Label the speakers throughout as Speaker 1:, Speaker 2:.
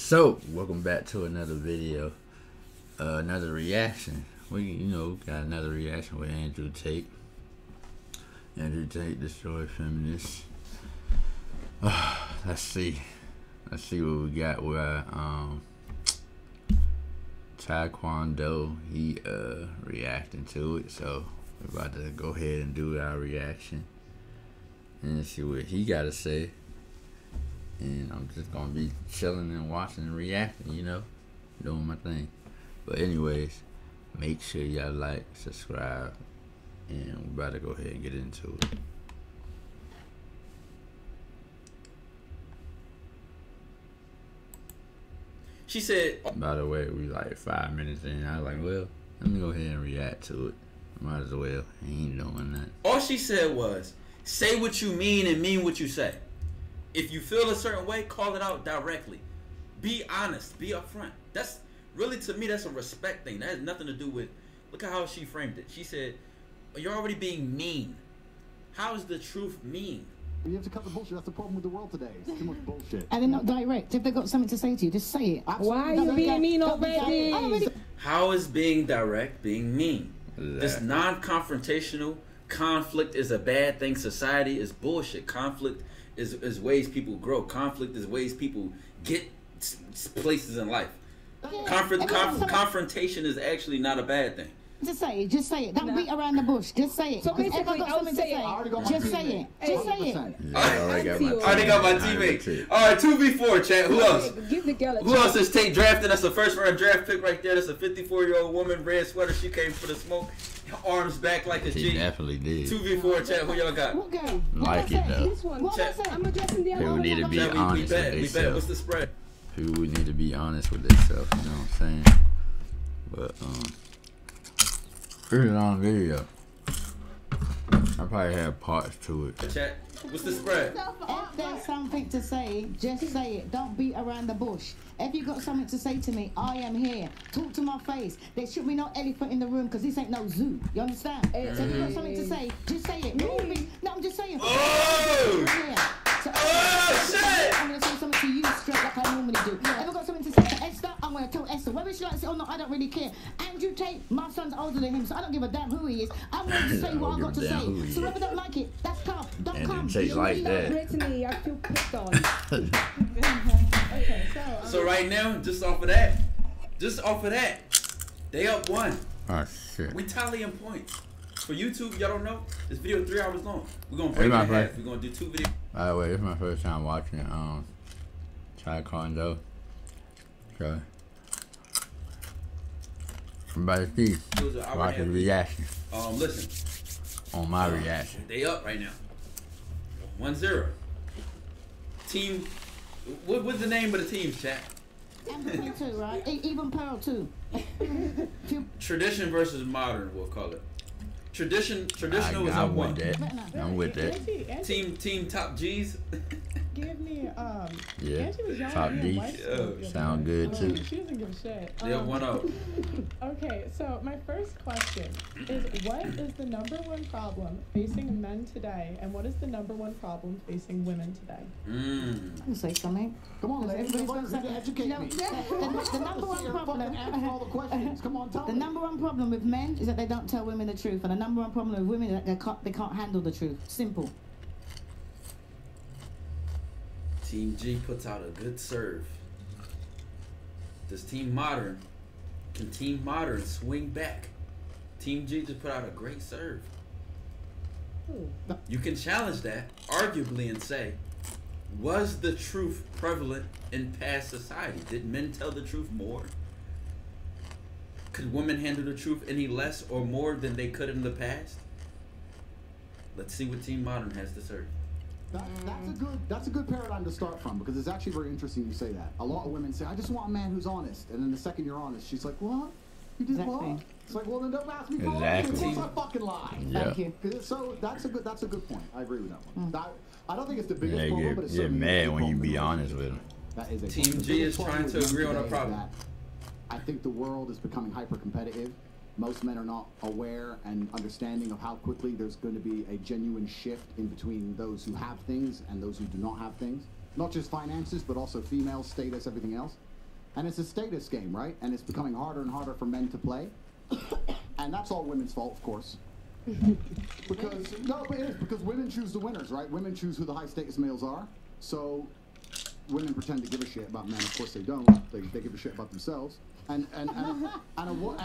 Speaker 1: So, welcome back to another video, another reaction. We, got another reaction with Andrew Tate. Andrew Tate destroyed feminists. Let's see what we got with Tykwondoe. He reacting to it, so we're about to go ahead and do our reaction and see what he got to say. And I'm just gonna be chilling and watching and reacting, doing my thing. But anyways, make sure y'all like, subscribe, and we're about to go ahead and get into it.
Speaker 2: She said,
Speaker 1: by the way, we like 5 minutes in. I was like, well, let me go ahead and react to it. Might as well. He ain't doing that.
Speaker 2: All she said was, say what you mean and mean what you say. If you feel a certain way, call it out directly. Be honest. Be upfront. That's really, to me, that's a respect thing. That has nothing to do with, look at how she framed it. She said, you're already being mean. How is the truth mean?
Speaker 3: You have to cut the bullshit. That's the problem with the world today. It's too much bullshit.
Speaker 4: And they're not direct. If they've got something to say to you, just say it.
Speaker 5: Why are you being mean already?
Speaker 2: How is being direct being mean? This non-confrontational conflict is a bad thing. Society is bullshit. Conflict is ways people grow. Conflict is ways people get places in life. Confrontation is actually not a bad thing.
Speaker 4: Just say it. Just say it. Don't beat around the bush. Just say it.
Speaker 5: So basically, I'll say it.
Speaker 4: Just say it. Just say it.
Speaker 2: I already got my teammate. All right, 2v4, chat. Who else? Who else is Tate drafting? That's a first round draft pick right there. That's a 54-year-old woman, red sweater. She came for the smoke. Arms back like a G.
Speaker 1: She definitely did.
Speaker 2: 2v4, chat. Who y'all got?
Speaker 4: What game?
Speaker 1: Like it though.
Speaker 5: This one. I'm addressing the
Speaker 1: People need to be honest with
Speaker 2: themselves. We bet. What's the spread?
Speaker 1: People need to be honest with themselves. You know what I'm saying? But here's it on video. I probably have parts to it.
Speaker 2: Chat. What's the spread?
Speaker 4: If there's something to say, just say it. Don't beat around the bush. If you got something to say to me, I am here. Talk to my face. There should be no elephant in the room because this ain't no zoo. You understand? So if you got something to say, just say it. No, I'm just saying.
Speaker 2: Oh! Oh, shit!
Speaker 4: I'm going to say something to you straight like I normally do. If I've got something to say to Esther, I'm going to tell Esther. Whether she likes it or not, I don't really care. Andrew Tate, my son's older than him, so I don't give a damn who he is. I'm going to say what I've got to say. So whoever don't like it, that's tough. Don't come.
Speaker 1: Tate like that.
Speaker 5: Brittany, I feel picked on.
Speaker 2: Okay, so right now, just off of that, they up 1.
Speaker 1: Oh shit.
Speaker 2: We tallying points. For YouTube, y'all don't know, this video is 3 hours long. We're gonna break it in half. We're gonna do 2 videos.
Speaker 1: By the way, this is my first time watching Tykwondoe. Okay. Everybody see. Watch the reaction.
Speaker 2: Listen.
Speaker 1: On my reaction.
Speaker 2: They up right now. 1-0. Team. What's the name of the team, chat?
Speaker 4: Empathy too, right? Even Pearl too.
Speaker 2: Tradition versus modern, we'll call it. Traditional is
Speaker 1: I'm
Speaker 2: up 1.
Speaker 1: with that. I'm with that.
Speaker 2: Team top G's.
Speaker 6: Give me
Speaker 1: yeah.
Speaker 6: Top
Speaker 1: G's. Sound good too.
Speaker 6: She doesn't give a shit.
Speaker 2: Yeah, 1-0.
Speaker 6: Okay, so my first question is, what is the #1 problem facing men today, and what is the #1 problem facing women today?
Speaker 4: I can say something.
Speaker 3: Come on, ladies.
Speaker 4: Everybody's
Speaker 3: Everybody educate me.
Speaker 4: The #1 problem.
Speaker 3: Answer all the questions. Come on, tell
Speaker 4: me. The #1 problem with men is that they don't tell women the truth, and the #1 problem with women is that they can't handle the truth. Simple.
Speaker 2: Team G puts out a good serve. Does Team Modern, can Team Modern swing back? Team G just put out a great serve. You can challenge that, arguably, and say, was the truth prevalent in past society? Did men tell the truth more? Could women handle the truth any less or more than they could in the past? Let's see what Team Modern has to serve.
Speaker 3: That's a good paradigm to start from, because it's actually very interesting you say that. A lot of women say, I just want a man who's honest, and then the second you're honest, she's like, what? You did what? It's like, well, then don't ask me for
Speaker 1: exactly.
Speaker 3: Of course I fucking lie.
Speaker 1: Yeah.
Speaker 4: Thank you.
Speaker 3: So that's a good point. I agree with that one. I don't think it's the biggest problem, but it's
Speaker 1: you're
Speaker 3: certainly
Speaker 1: mad when you be honest with them.
Speaker 3: That is a
Speaker 2: Team G is trying to agree on a problem.
Speaker 3: I think the world is becoming hyper competitive. Most men are not aware and understanding of how quickly there's going to be a genuine shift in between those who have things and those who do not have things. Not just finances, but also female status, everything else. And it's a status game, right? And it's becoming harder and harder for men to play. And that's all women's fault, of course. Because but it is, because women choose the winners, right? Women choose who the high status males are. So women pretend to give a shit about men. Of course they don't. They give a shit about themselves. And a woman,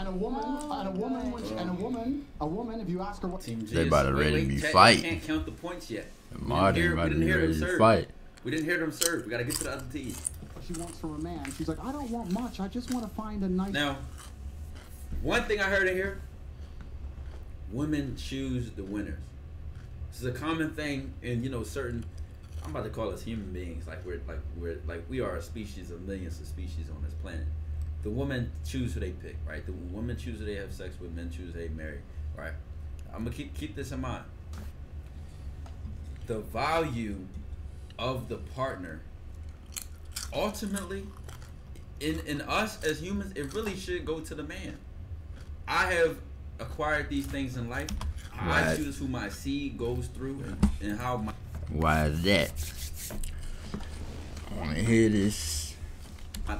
Speaker 3: if you ask her what
Speaker 1: They about to ready to be
Speaker 2: Tate,
Speaker 1: fight.
Speaker 2: We can't count the points yet.
Speaker 1: Martin about to be ready to fight.
Speaker 2: We didn't hear them serve. We gotta get to the other team.
Speaker 3: she wants from a man, she's like, I don't want much. I just want to find a nice.
Speaker 2: Now, one thing I heard in here: women choose the winners. This is a common thing in certain. I'm about to call us human beings. We are a species of millions of species on this planet. The women choose who they pick, right? The women choose who they have sex with. Men choose who they marry, right? I'm gonna keep this in mind. The value of the partner, ultimately, in us as humans, it really should go to the man. I have acquired these things in life.
Speaker 1: Right.
Speaker 2: I choose who my seed goes through and how my.
Speaker 1: Why is that? I want to hear this.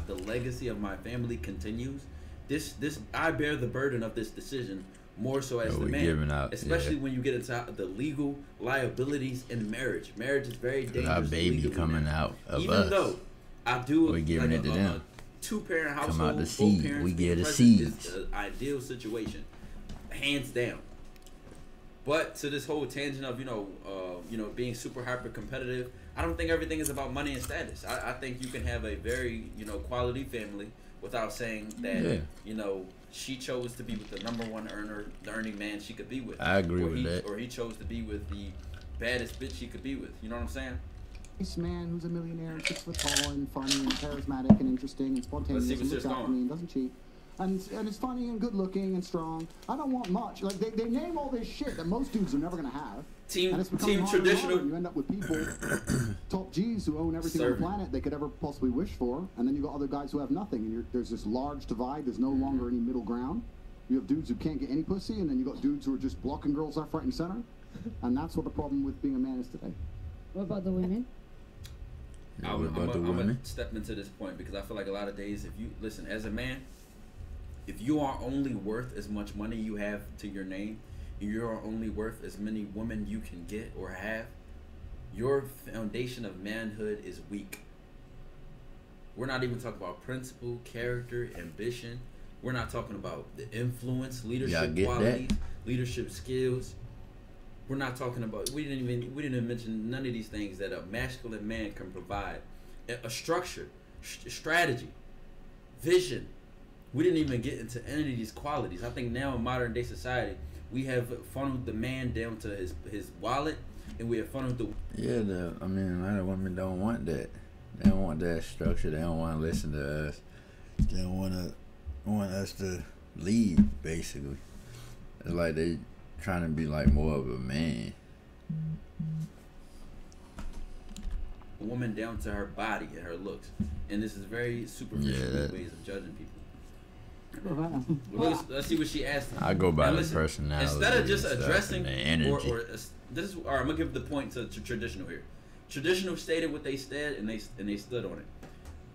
Speaker 2: The legacy of my family continues. This I bear the burden of this decision more so as the man, especially when you get into the legal liabilities in marriage. Marriage is very dangerous.
Speaker 1: Our baby coming out of
Speaker 2: even
Speaker 1: us.
Speaker 2: though I do
Speaker 1: We're giving it to them.
Speaker 2: Two-parent household,
Speaker 1: Come out the
Speaker 2: both
Speaker 1: seed.
Speaker 2: parents
Speaker 1: We
Speaker 2: being
Speaker 1: get the
Speaker 2: present
Speaker 1: seeds.
Speaker 2: is an ideal situation, hands down. But to this whole tangent of being super hyper competitive, I don't think everything is about money and status. I think you can have a very quality family without saying that she chose to be with the number one earning man she could be with.
Speaker 1: I agree with that.
Speaker 2: Or he chose to be with the baddest bitch he could be with. You know what I'm saying?
Speaker 3: Nice man who's a millionaire and 6 foot tall and funny and charismatic and interesting and spontaneous and looks out for me and doesn't cheat. And is funny and good looking and strong. I don't want much. Like they name all this shit that most dudes are never gonna have.
Speaker 2: Team
Speaker 3: and it's becoming harder and
Speaker 2: traditional.
Speaker 3: harder. You end up with people, top G's who own everything on the planet they could ever possibly wish for, and then you got other guys who have nothing. And there's this large divide. There's no longer any middle ground. You have dudes who can't get any pussy, and then you got dudes who are just blocking girls left, right, and center. And that's what the problem with being a man is today.
Speaker 5: What about the women?
Speaker 2: I'm gonna step into this point because I feel like a lot of days, if you listen as a man, if you are only worth as much money you have to your name, and you are only worth as many women you can get or have, your foundation of manhood is weak. We're not even talking about principle, character, ambition. We're not talking about the influence, leadership qualities, leadership skills. We're not talking about. We didn't even mention none of these things that a masculine man can provide. A structure, strategy, vision. We didn't even get into any of these qualities. I think now in modern day society, we have funneled the man down to his wallet, and we have funneled the.
Speaker 1: Yeah, a lot of women don't want that. They don't want that structure. They don't want to listen to us. They don't want us to lead. Basically, it's like they trying to be like more of a man.
Speaker 2: A woman down to her body and her looks, and this is very superficial ways of judging people. Let's see what she asked him.
Speaker 1: I go by the personality.
Speaker 2: Instead of just addressing
Speaker 1: the energy.
Speaker 2: I'm gonna give the point to traditional here. Traditional stated what they said and they stood on it.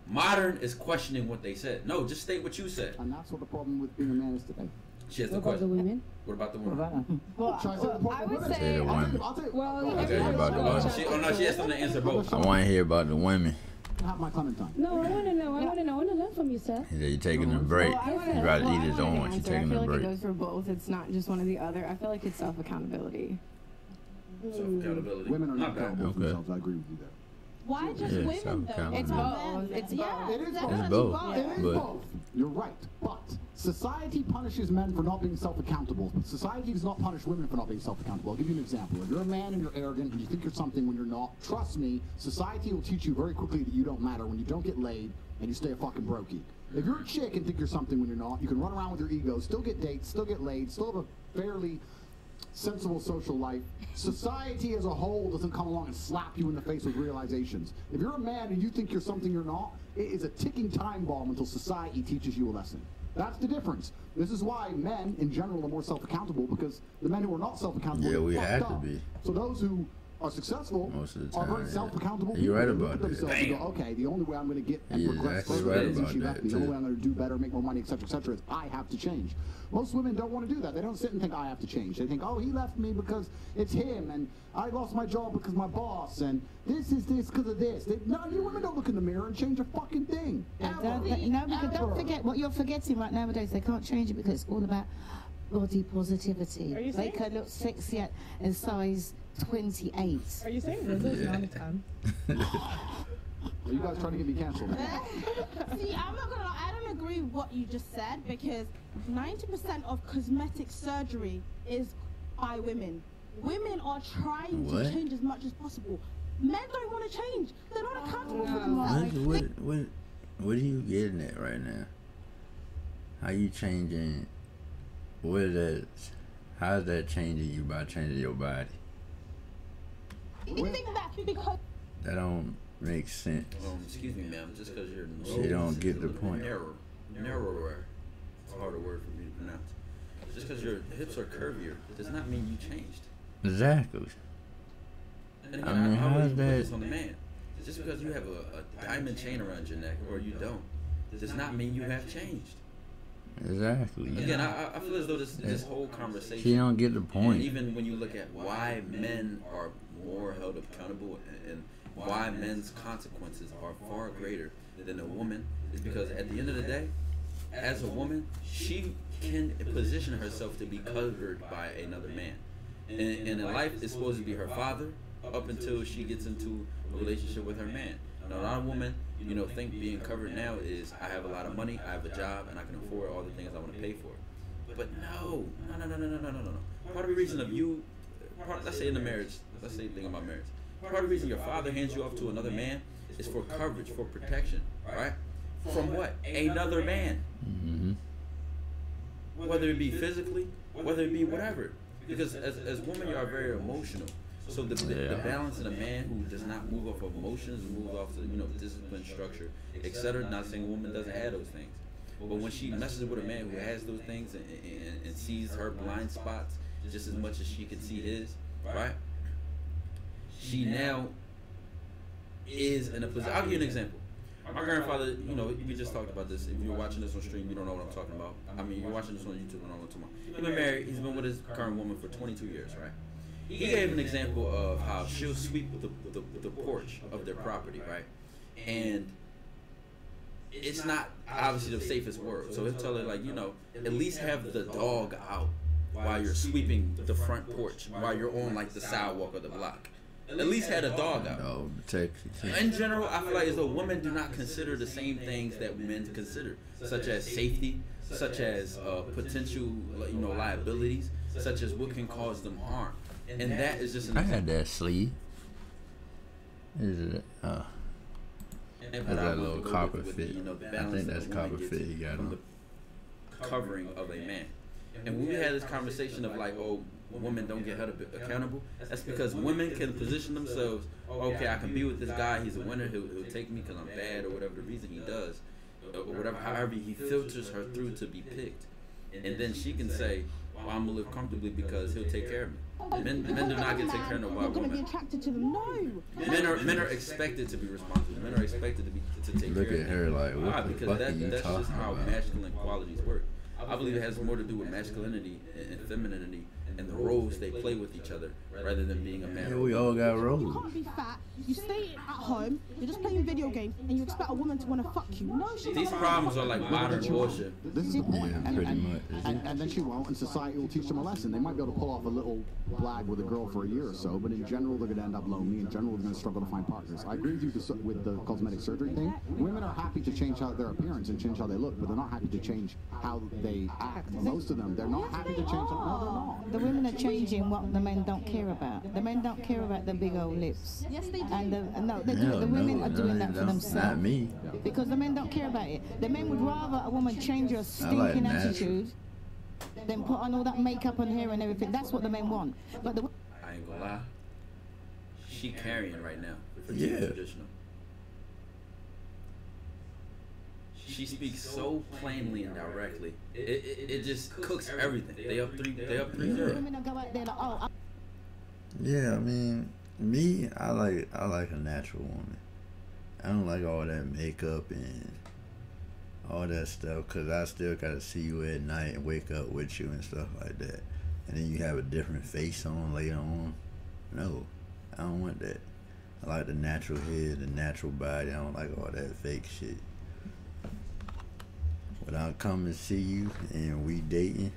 Speaker 2: Modern is questioning what they said. No, just state what you said.
Speaker 3: And that's what the problem with being a man is today.
Speaker 2: She has
Speaker 5: What
Speaker 2: the
Speaker 5: about the
Speaker 2: question.
Speaker 5: women?
Speaker 2: What about the women?
Speaker 5: I would say.
Speaker 3: I'll tell you.
Speaker 5: Well,
Speaker 1: Okay, about the women.
Speaker 2: She has something to answer both.
Speaker 1: I want to hear about the women.
Speaker 3: Have my Clementine.
Speaker 5: No, I want to know. I want to learn from you, sir.
Speaker 1: You're taking a break. You got to eat his own. She's taking a
Speaker 7: I feel like
Speaker 1: break.
Speaker 7: it goes for both. It's not just one or the other. I feel like it's self-accountability.
Speaker 2: Self-accountability.
Speaker 3: Women are not
Speaker 2: Not bad.
Speaker 3: accountable for themselves. I agree with you there.
Speaker 8: Why just
Speaker 1: Yeah,
Speaker 8: women though?
Speaker 1: self-accountability.
Speaker 7: It's both. It's both.
Speaker 8: Yeah,
Speaker 3: It is
Speaker 8: definitely
Speaker 1: both.
Speaker 3: It is
Speaker 1: But-
Speaker 3: both. You're right. But society punishes men for not being self-accountable. But society does not punish women for not being self-accountable. I'll give you an example. If you're a man and you're arrogant and you think you're something when you're not, trust me, society will teach you very quickly that you don't matter when you don't get laid and you stay a fucking brokey. If you're a chick and think you're something when you're not, you can run around with your ego, still get dates, still get laid, still have a fairly sensible social life. Society as a whole doesn't come along and slap you in the face with realizations. If you're a man and you think you're something you're not, it is a ticking time bomb until society teaches you a lesson. That's the difference. This is why men in general are more self-accountable, because the men who are not self-accountable
Speaker 1: Yeah, we
Speaker 3: are
Speaker 1: have
Speaker 3: fucked
Speaker 1: to
Speaker 3: up.
Speaker 1: be.
Speaker 3: So those who are successful
Speaker 1: Most of the
Speaker 3: are
Speaker 1: time,
Speaker 3: very
Speaker 1: yeah.
Speaker 3: self-accountable
Speaker 1: You're
Speaker 3: people.
Speaker 1: right
Speaker 3: They look
Speaker 1: about
Speaker 3: at
Speaker 1: that.
Speaker 3: themselves and go, okay, the only way I'm going to get and
Speaker 1: You're
Speaker 3: progress
Speaker 1: exactly
Speaker 3: further
Speaker 1: right
Speaker 3: is if
Speaker 1: about
Speaker 3: she left
Speaker 1: that,
Speaker 3: me. The only
Speaker 1: too.
Speaker 3: way I'm going to do better, make more money, etc., etc., is I have to change. Most women don't want to do that. They don't sit and think I have to change. They think, oh, he left me because it's him, and I lost my job because my boss, and this is this because of this. No, you women don't look in the mirror and change a fucking thing.
Speaker 4: No, because don't forget what you're forgetting right nowadays. They can't change it because it's all about body positivity.
Speaker 6: Are you saying-
Speaker 4: Make her look sexy at in size 28.
Speaker 6: Are you saying Rizzo's not a 10?
Speaker 3: Are you guys trying to get me canceled?
Speaker 8: See, I'm not gonna lie, I don't agree with what you just said because 90% of cosmetic surgery is by women. Women are trying
Speaker 1: What?
Speaker 8: to change as much as possible. Men don't want to change. They're not accountable for themselves.
Speaker 1: What are you getting at right now? How you changing? What is that? How's that changing you by changing your body?
Speaker 8: You think that because
Speaker 1: That don't make sense.
Speaker 2: Excuse me, ma'am. Just because your
Speaker 1: She
Speaker 2: nose
Speaker 1: don't
Speaker 2: is
Speaker 1: get
Speaker 2: a
Speaker 1: the
Speaker 2: little
Speaker 1: point.
Speaker 2: narrower. It's a harder word for me to pronounce. Just because your hips are curvier does not mean you changed.
Speaker 1: Exactly.
Speaker 2: And
Speaker 1: I mean, how
Speaker 2: always
Speaker 1: is
Speaker 2: put this
Speaker 1: that-
Speaker 2: on the man. Just because you have a diamond chain around your neck or you don't, does not mean you have changed.
Speaker 1: Exactly.
Speaker 2: Again, I feel as though this whole conversation.
Speaker 1: She don't get the
Speaker 2: And
Speaker 1: point.
Speaker 2: even when you look at why men are more held accountable and why men's consequences are far greater than a woman, is because at the end of the day, as a woman, she can position herself to be covered by another man. And in life, it's supposed to be her father up until she gets into a relationship with her man. Now, a lot of women, think being covered now is I have a lot of money, I have a job, and I can afford all the things I want to pay for. But no. Part of the reason of you, let's say in the marriage, let's say think about marriage. Part of the reason your father hands you off to another man is for coverage, for protection, right? From what? Another man.
Speaker 1: Mm-hmm.
Speaker 2: Whether it be physically, whether it be whatever. Because as women, you are very emotional. So the balance in a man who does not move off of emotions, moves off of discipline, structure, etc. Not saying a woman doesn't have those things, but when she messes with a man who has those things and sees her blind spots just as much as she can see his, right? She now is in a position. I'll give you an example. My grandfather, we just talked about this. If you're watching this on stream, you don't know what I'm talking about. I mean, you're watching this on YouTube, you don't know what I'm talking about. He's been married. He's been with his current woman for 22 years, right? He gave an example of how she'll sweep the porch of their property, right? And it's not obviously the safest word. So he'll tell her, like, at least have the dog out while you're sweeping the front porch, while you're on, like, the sidewalk of the block. At least had a dog out.
Speaker 1: No, Texas.
Speaker 2: In general, I feel like as though women do not consider the same things that men consider, such as safety, such as potential, liabilities, such as what can cause them harm. And that is just an
Speaker 1: I
Speaker 2: example.
Speaker 1: had that sleeve. Is it?
Speaker 2: And
Speaker 1: That's
Speaker 2: but I
Speaker 1: that
Speaker 2: would
Speaker 1: little
Speaker 2: go
Speaker 1: copper
Speaker 2: with
Speaker 1: fit.
Speaker 2: the
Speaker 1: I
Speaker 2: balance
Speaker 1: think
Speaker 2: that
Speaker 1: that's
Speaker 2: a woman
Speaker 1: copper
Speaker 2: gets
Speaker 1: fit he got
Speaker 2: from
Speaker 1: on.
Speaker 2: the covering of a man. And when we had this conversation of like, oh, women don't get held accountable, that's because women can position themselves, okay, I can be with this guy, he's a winner, he'll take me because I'm bad or whatever the reason he does, or whatever, however he filters her through to be picked. And then she can say, well, I'm going to live comfortably because he'll take care of me. Men do not get taken care of no
Speaker 8: You're
Speaker 2: by
Speaker 8: gonna be
Speaker 2: women.
Speaker 8: attracted to them. No.
Speaker 2: Men are expected to be responsible. Men are expected to take
Speaker 1: Look
Speaker 2: care
Speaker 1: at
Speaker 2: of
Speaker 1: her
Speaker 2: them.
Speaker 1: like,
Speaker 2: Why?
Speaker 1: what the
Speaker 2: Because
Speaker 1: fuck are you
Speaker 2: that's just
Speaker 1: talking
Speaker 2: how
Speaker 1: about?
Speaker 2: masculine qualities work. I believe it has more to do with masculinity and femininity and the roles they play with each other rather than being a man.
Speaker 1: Yeah, we all got
Speaker 8: You
Speaker 1: roles.
Speaker 8: can't be fat. You stay at home. You're just playing video games, and you expect a woman to want to fuck you. No, she
Speaker 2: These
Speaker 8: doesn't.
Speaker 2: problems are like modern bullshit.
Speaker 3: This is the point.
Speaker 1: Yeah,
Speaker 3: and,
Speaker 1: pretty
Speaker 3: and,
Speaker 1: much.
Speaker 3: And then she won't, and society will teach them a lesson. They might be able to pull off a little blag with a girl for a year or so, but in general, they're going to end up lonely. In general, they're going to struggle to find partners. I agree with you with the cosmetic surgery thing. Women are happy to change how their appearance and change how they look, but they're not happy to change how they act. Most of them, they're not happy to change. No, they're not.
Speaker 4: The women are changing what the men don't care about. The men don't care about the big old lips.
Speaker 8: Yes, they do.
Speaker 4: And no, they do.
Speaker 1: Hell
Speaker 4: The women
Speaker 1: no,
Speaker 4: are doing
Speaker 1: no,
Speaker 4: that for
Speaker 1: not
Speaker 4: themselves.
Speaker 1: me.
Speaker 4: Because the men don't care about it. The men would rather a woman change her
Speaker 1: like
Speaker 4: stinking
Speaker 1: natural.
Speaker 4: attitude than put on all that makeup and hair and everything. That's what the men want. But the
Speaker 2: I ain't gonna lie. She carrying right now. For
Speaker 1: Yeah.
Speaker 2: traditional. She speaks so plainly and directly. It just cooks everything. They up 3-0.
Speaker 4: women don't go out there like, oh,
Speaker 1: Yeah, I mean, Me, I like a natural woman. I don't like all that makeup and all that stuff, because I still gotta see you at night and wake up with you and stuff like that. And then you have a different face on later on. No, I don't want that. I like the natural head, the natural body. I don't like all that fake shit. When I come and see you and we dating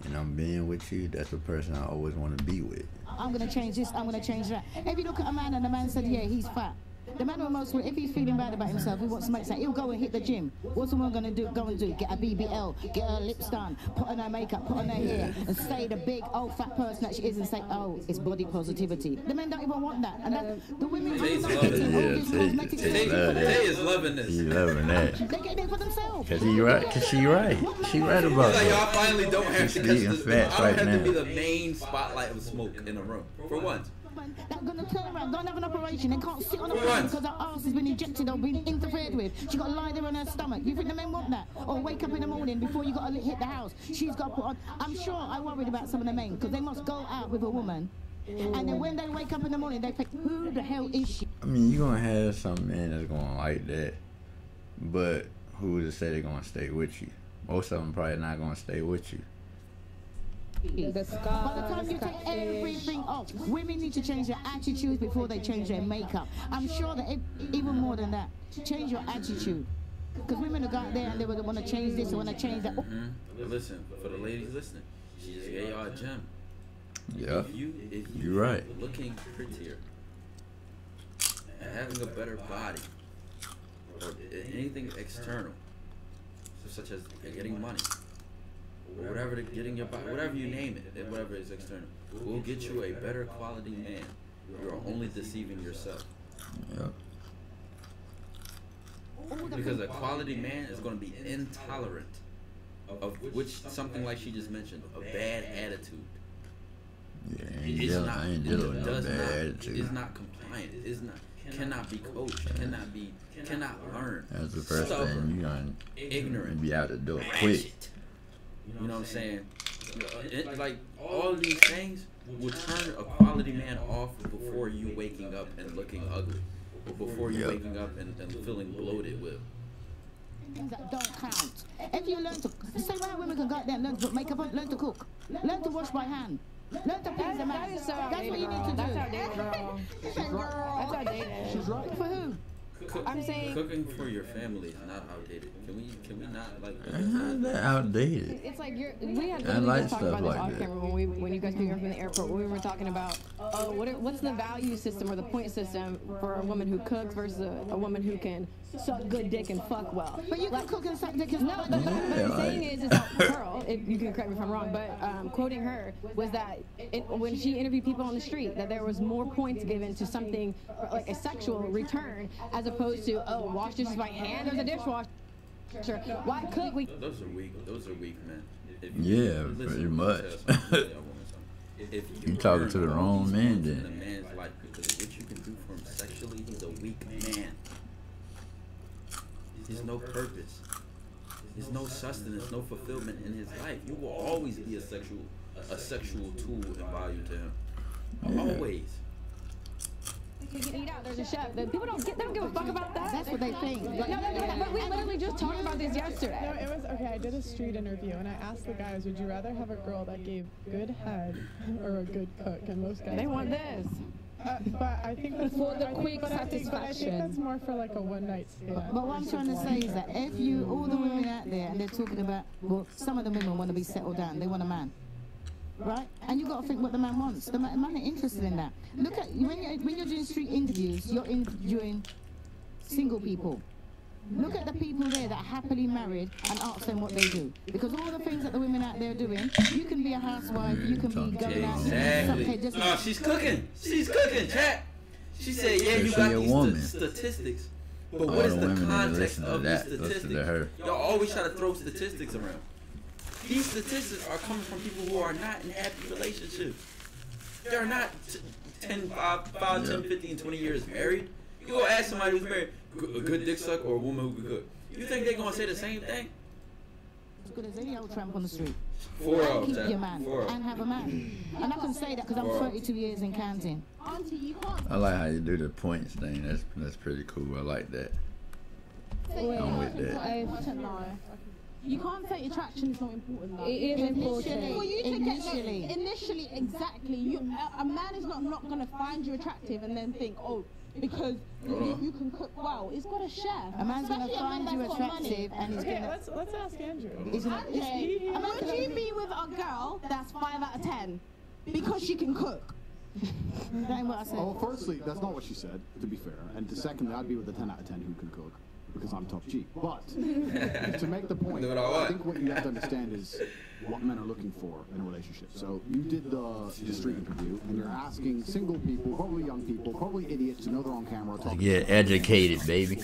Speaker 1: and I'm being with you, that's the person I always want to be with.
Speaker 4: I'm gonna change this, I'm gonna change that. If you look at a man and the man said, yeah, he's fat. The man will most, if he's feeling bad about himself, he wants to make sense, he'll go and hit the gym. What's the woman gonna do? Go and do? Get a BBL, get her lips done, put on her makeup, put on her hair, and stay the big old fat person that she is and say, oh, it's body positivity. The men don't even want that. And that, the women
Speaker 2: Tate's
Speaker 4: are
Speaker 2: loving
Speaker 4: marketing
Speaker 2: it. Tate is loving this.
Speaker 1: He's loving that.
Speaker 4: They're getting it for themselves.
Speaker 1: Cause he right. Cause she right. She right about
Speaker 2: Like, y'all
Speaker 1: that.
Speaker 2: finally don't have to,
Speaker 1: She's eating fat
Speaker 2: I don't
Speaker 1: right
Speaker 2: have to
Speaker 1: now.
Speaker 2: be the main spotlight of smoke in the room. For once.
Speaker 4: That's gonna turn around, go and have an operation, and can't sit on the floor because her arse has been injected or been interfered with. She got to lie there on her stomach. You think the men want that? Or wake up in the morning before you got to hit the house. She's got to put on. I'm sure I worried about some of the men because they must go out with a woman, and then when they wake up in the morning, they think, who the hell is she?
Speaker 1: I mean, you gonna have some men that's gonna like that, but who's to say they're gonna stay with you? Most of them probably not gonna stay with you.
Speaker 4: By the time you take everything off, women need to change their attitudes before they change their makeup. I'm sure that even more than that, change your attitude. Because women will go out there and they want to change this, they want to change that.
Speaker 2: Listen, for the ladies listening, she just gave y'all a gem.
Speaker 1: Yeah,
Speaker 2: If
Speaker 1: you're right.
Speaker 2: Looking prettier and having a better body or anything external, such as getting money or whatever, getting your body, whatever you name it, whatever is external, will get you a better quality man. You're only deceiving yourself.
Speaker 1: Yep.
Speaker 2: Because a quality man is going to be intolerant of which something like she just mentioned, a bad attitude.
Speaker 1: Yeah, I ain't dealing with no bad attitude.
Speaker 2: Is not compliant. Is not, cannot be coached. Cannot learn.
Speaker 1: That's the first thing you gonna
Speaker 2: ignorant.
Speaker 1: be out the door quick.
Speaker 2: You know what I'm saying? Like all of these things will turn a quality man off before you waking up and looking ugly, or before you waking up and feeling bloated with.
Speaker 4: Things that don't count. If you learn to, say why women can go out there and learn to put makeup on, learn to cook, learn to wash by hand, learn to please a man.
Speaker 7: That is so
Speaker 4: That's what you need to do.
Speaker 7: That's outdated, girl. That's outdated.
Speaker 3: She's right.
Speaker 4: For who?
Speaker 7: I'm saying
Speaker 2: Cooking for your family is not outdated. Can we not like?
Speaker 1: It's not that outdated.
Speaker 7: it's like we had
Speaker 1: I like
Speaker 7: just talked
Speaker 1: stuff
Speaker 7: about this
Speaker 1: like
Speaker 7: off
Speaker 1: that.
Speaker 7: camera when you guys came here from the airport. We were talking about what's the value system or the point system for a woman who cooks versus a woman who can suck good dick and fuck well.
Speaker 4: But you can cook and suck dick.
Speaker 7: No, but what I'm saying is that Pearl, you can correct me if I'm wrong, but quoting her was that when she interviewed people on the street, that there was more points given to something like a sexual return as opposed to wash dishes by hand. There's a dishwasher. Why cook?
Speaker 2: Those are weak. Those are weak men.
Speaker 1: Yeah, pretty much.
Speaker 2: If
Speaker 1: You talking to the wrong man then.
Speaker 2: The man's life, because what you can do for him sexually, he's a weak man. There's no purpose. There's no sustenance, no fulfillment in his life. You will always be a sexual tool and value to him.
Speaker 1: Yeah.
Speaker 2: Always.
Speaker 7: You can eat out. There's a chef. They don't give a fuck about that.
Speaker 4: That's what they think.
Speaker 7: No, but we literally just talked about this yesterday.
Speaker 6: No, it was okay. I did a street interview and I asked the guys, would you rather have a girl that gave good head or a good cook? And most guys
Speaker 7: They want this.
Speaker 6: But I think that's
Speaker 5: For the
Speaker 6: I
Speaker 5: quick
Speaker 6: think- but I think
Speaker 5: satisfaction.
Speaker 6: that's more for like a one night stand.
Speaker 4: But what I'm trying to say is that if you, all the women out there, and they're talking about, well, some of the women want to be settled down. They want a man. Right? And you got to think what the man wants. The man ain't interested in that. Look at, when you're doing street interviews, you're interviewing single people. Look at the people there that are happily married and ask them what they do. Because all the things that the women out there are doing, you can be a housewife, you can be going out.
Speaker 2: Exactly. Oh, she's cooking. She's cooking, chat. She said, yeah, you got these statistics. But what is the context of these statistics? Y'all always try to throw statistics around. These statistics are coming from people who are not in happy relationships. They're not 5, 10, 15, 20 years married. You go ask somebody who's married, a good dick suck or a woman who can cook. You think they're going to say the same thing?
Speaker 4: as good as any old tramp on the street.
Speaker 2: Four
Speaker 4: And
Speaker 2: of
Speaker 4: keep
Speaker 2: them.
Speaker 4: your man. And have a man. And I can say that because I'm 32 years in counting.
Speaker 8: Auntie, you can't.
Speaker 1: I like how you do the points thing. That's pretty cool. I like that. I'm with that.
Speaker 8: No. You can't say attraction is not important. Though.
Speaker 5: It is important.
Speaker 8: For you to
Speaker 4: Initially.
Speaker 8: get initially, exactly. A man is not gonna find you attractive and then think, oh, because you can cook well. It's got to share.
Speaker 4: A man's going to
Speaker 8: Especially a man
Speaker 4: find you
Speaker 8: that's got money.
Speaker 4: attractive and he's
Speaker 6: Okay,
Speaker 4: going to...
Speaker 6: let's ask Andrew.
Speaker 8: Okay. Would you be with a girl that's 5 out of 10 because she can cook?
Speaker 4: That ain't what I said.
Speaker 3: Oh, firstly, that's not what she said, to be fair. And secondly, I'd be with a 10 out of 10 who can cook, because I'm top G. But, to make the point,
Speaker 2: Do what I want.
Speaker 3: I think what you have to understand is what men are looking for in a relationship. So, you did the street interview, and you're asking single people, probably young people, probably idiots who know they're on camera.
Speaker 1: To get educated, baby.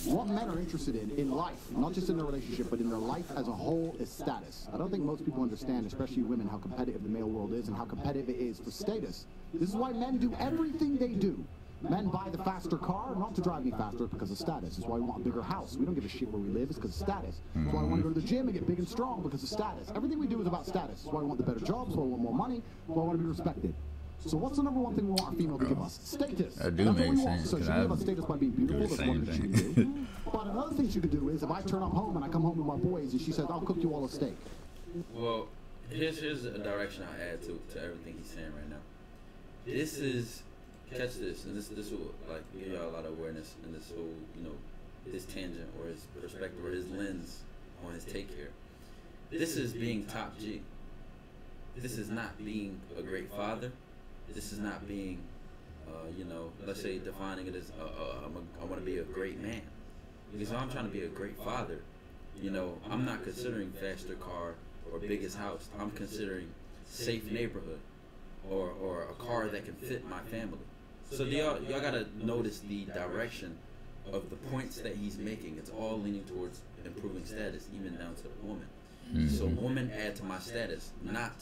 Speaker 3: What men are interested in life, not just in their relationship, but in their life as a whole, is status. I don't think most people understand, especially women, how competitive the male world is and how competitive it is for status. This is why men do everything they do. Men buy the faster car, not to drive me faster, because of status. It's why we want a bigger house. We don't give a shit where we live, it's because of status. It's why I want to go to the gym and get big and strong, because of status. Everything we do is about status. It's why we want the better jobs, it's why we want more money, it's why we want to be respected. So what's the number one thing we want a female to give us? Status.
Speaker 1: That do
Speaker 3: That's what
Speaker 1: make
Speaker 3: we want.
Speaker 1: sense,
Speaker 3: So she
Speaker 1: 'cause
Speaker 3: can give
Speaker 1: I
Speaker 3: us status by being beautiful.
Speaker 1: do the
Speaker 3: That's one
Speaker 1: same
Speaker 3: thing she
Speaker 1: thing.
Speaker 3: can do. But another thing she could do is if I turn up home and I come home with my boys and she says, I'll cook you all a steak.
Speaker 2: Well, here's a direction I add to everything he's saying right now. This is, catch this, and this will like give y'all a lot of awareness in this whole, his tangent or his perspective or his lens on his take here. This is being top G. This is not being a great father. This is not being, let's say defining it as I want to be a great man. Because if I'm trying to be a great father, I'm not considering faster car or biggest house. I'm considering safe neighborhood or a car that can fit my family. So y'all gotta notice the direction of the points that he's making. It's all leaning towards improving status, even down to the woman.
Speaker 1: Mm-hmm.
Speaker 2: So woman add to my status, not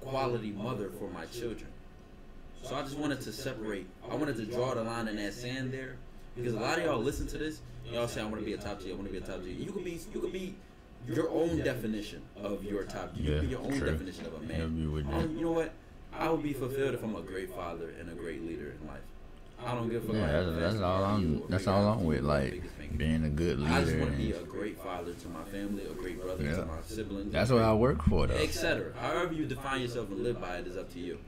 Speaker 2: quality mother for my children. So I just wanted to separate. I wanted to draw the line in that sand there, because a lot of y'all listen to this. Y'all say I want to be a top G. I want to be a top G. You could be your own definition of your top G. You could be your own definition of a man. You know what? I would be fulfilled if I'm a great father and a great leader in life. I don't give a fuck.
Speaker 1: Yeah, that's all I'm with, like being a good leader.
Speaker 2: I just want to be a great father to my family, a great brother to my siblings.
Speaker 1: That's what I work for, though.
Speaker 2: Etc. However you define yourself and live by it is up to you.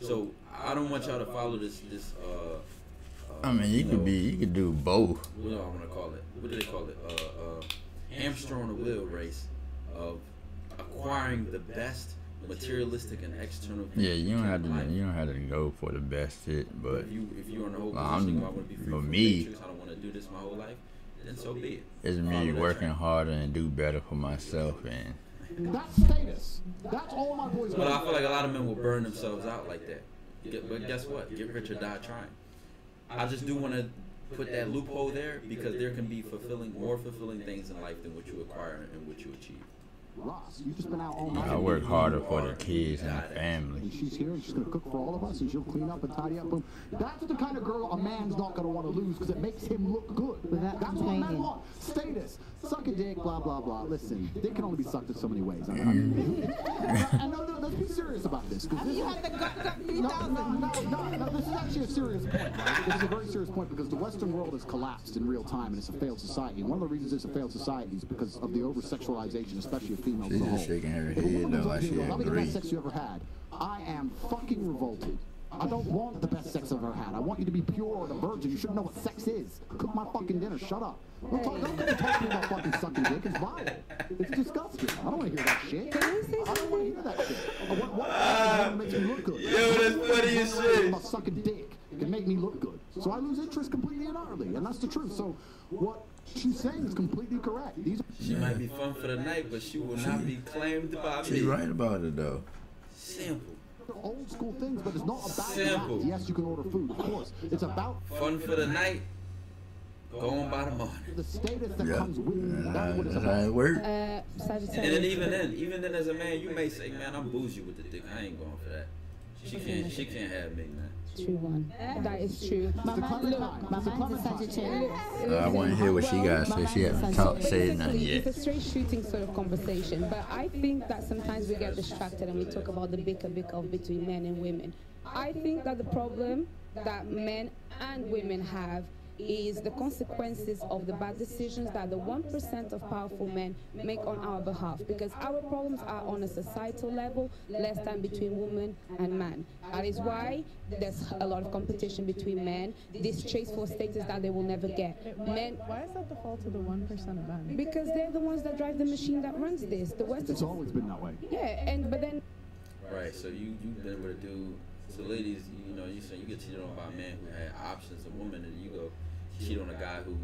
Speaker 2: So I don't want y'all to follow this.
Speaker 1: I mean, you could do both.
Speaker 2: What do I want to call it? What do they call it? Hamster on a wheel race of acquiring the best materialistic and external things.
Speaker 1: Yeah, you don't have to go for the best shit, but
Speaker 2: if you're in a whole position where I want to be free from the matrix, I don't want to do this my whole life, then so be it.
Speaker 1: It's me working harder and do better for myself, and
Speaker 3: that's status. That's all my boys.
Speaker 2: But I feel like a lot of men will burn themselves out like that. But guess what? Get rich or die trying. I just do want to put that loophole there, because there can be more fulfilling things in life than what you acquire and what you achieve.
Speaker 3: Ross, you just been out all night.
Speaker 1: I work harder for the kids and the family.
Speaker 3: And she's here and she's going to cook for all of us and she'll clean up and tidy up. Boom. That's the kind of girl a man's not going to want to lose, because it makes him look good. That's what men want. Status. Suck a dick, blah, blah, blah. Listen, dick can only be sucked in so many ways. No, let's be serious about this.
Speaker 8: You had the gut 3000.
Speaker 3: No, this is actually a serious point, right? This is a very serious point, because the Western world has collapsed in real time and it's a failed society. And one of the reasons it's a failed society is because of the over-sexualization, especially of females as a whole.
Speaker 1: She's just shaking her head though, like she
Speaker 3: Tell me the best
Speaker 1: agrees.
Speaker 3: sex you ever had. I am fucking revolted. I don't want the best sex I've ever had. I want you to be pure and a virgin. You shouldn't know what sex is. Cook my fucking dinner. Shut up. Don't talk to me about fucking sucking dick. It's vile. It's disgusting. I don't want to hear that shit. I don't want to hear that shit. What makes me look good?
Speaker 2: Yo, that's funny as shit.
Speaker 3: About sucking dick can make me look good. So I lose interest completely and utterly. And that's the truth. So what she's saying is completely correct.
Speaker 2: She might be fun for the night, but she will not be claimed by me.
Speaker 1: She's right about it though.
Speaker 2: Simple.
Speaker 3: Old school things, but it's not about
Speaker 2: Simple.
Speaker 3: that. Yes, you can order food, of course. It's about
Speaker 2: fun for the night. Go on by the morning.
Speaker 3: The status that comes with it. That's what it's
Speaker 1: That's
Speaker 3: about.
Speaker 1: how it works.
Speaker 2: And then even then as a man, you may say, man, I'm bougie with the dick. I ain't going for that. She can't have me, man.
Speaker 5: True one. That is true.
Speaker 4: My man's a Sagittarius.
Speaker 1: I want to hear what she got to say. She hasn't said nothing yet.
Speaker 5: It's a straight shooting sort of conversation, but I think that sometimes we get distracted and we talk about the bicker between men and women. I think that the problem that men and women have is the consequences of the bad decisions that the 1% of powerful men make on our behalf, because our problems are on a societal level, less than between woman and man. That is why there's a lot of competition between men, this chase for status that they will never get. Men,
Speaker 6: why is that the fault of the 1% of men?
Speaker 5: because they're the ones that drive the machine that runs this. The West
Speaker 3: It's always been that way.
Speaker 5: yeah, but then
Speaker 2: Right. So you've been with a dude. So ladies, you say you get cheated on by a man who had options, a woman, and you go cheat on a guy who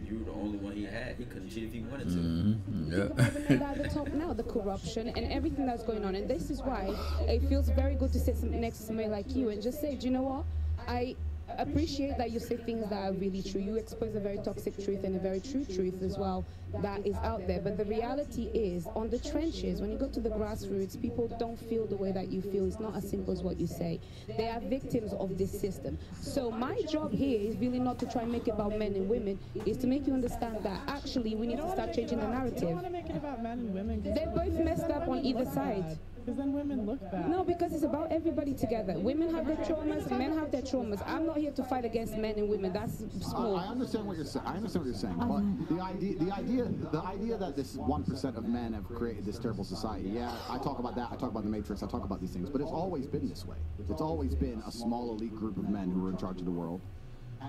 Speaker 2: you were the only one he had. He couldn't cheat if he wanted to.
Speaker 1: Yeah.
Speaker 5: at the top now, the corruption and everything that's going on, and this is why it feels very good to sit next to somebody like you and just say, do you know what? I appreciate that you say things that are really true. You expose a very toxic truth and a very true truth as well that is out there. But the reality is, on the trenches, when you go to the grassroots, people don't feel the way that you feel. It's not as simple as what you say. They are victims of this system. So my job here is really not to try and make it about men and women. Is to make you understand that actually we need to start changing the narrative.
Speaker 6: You don't want to make it about men and women.
Speaker 5: They're both messed up on either side.
Speaker 6: Because then women look bad.
Speaker 5: No, because it's about everybody together. Women have their traumas, men have their traumas. I'm not here to fight against men and women. That's small.
Speaker 3: I understand what you're saying. But the idea that this 1% of men have created this terrible society. Yeah, I talk about that. I talk about the Matrix. I talk about these things. But it's always been this way. It's always been a small elite group of men who are in charge of the world.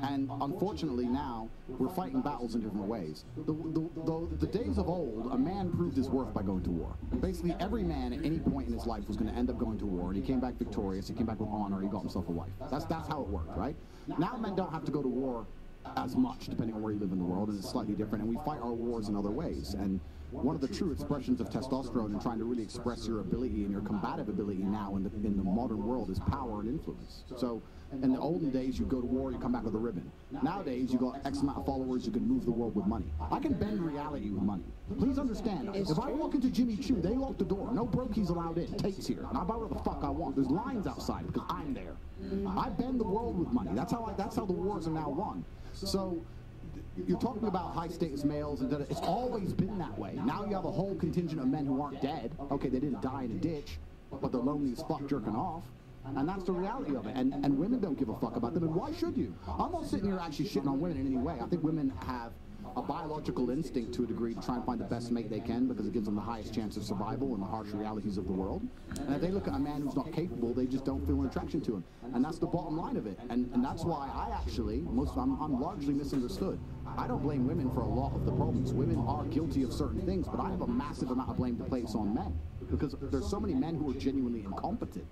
Speaker 3: And unfortunately now, we're fighting battles in different ways. The days of old, a man proved his worth by going to war. Basically, every man at any point in his life was going to end up going to war, and he came back victorious, he came back with honor, he got himself a wife. That's how it worked, right? Now men don't have to go to war as much, depending on where you live in the world, and it's slightly different, and we fight our wars in other ways. And one of the true expressions of testosterone and trying to really express your ability and your combative ability now in the modern world is power and influence. So in the olden days, you go to war, you come back with a ribbon. Nowadays, you got X amount of followers, you can move the world with money. I can bend reality with money. Please understand, if I walk into Jimmy Choo, they lock the door. No brokies allowed in. Tate's here. And I buy what the fuck I want. There's lines outside because I'm there. I bend the world with money. That's how the wars are now won. So you're talking about high status males, and it's always been that way. Now you have a whole contingent of men who aren't dead. Okay, they didn't die in a ditch, but they're lonely as fuck jerking off. And that's the reality of it. And women don't give a fuck about them. And why should you? I'm not sitting here actually shitting on women in any way. I think women have a biological instinct to a degree to try and find the best mate they can because it gives them the highest chance of survival in the harsh realities of the world. And if they look at a man who's not capable, they just don't feel an attraction to him. And that's the bottom line of it. And that's why I'm largely misunderstood. I don't blame women for a lot of the problems. Women are guilty of certain things, but I have a massive amount of blame to place on men because there's so many men who are genuinely incompetent.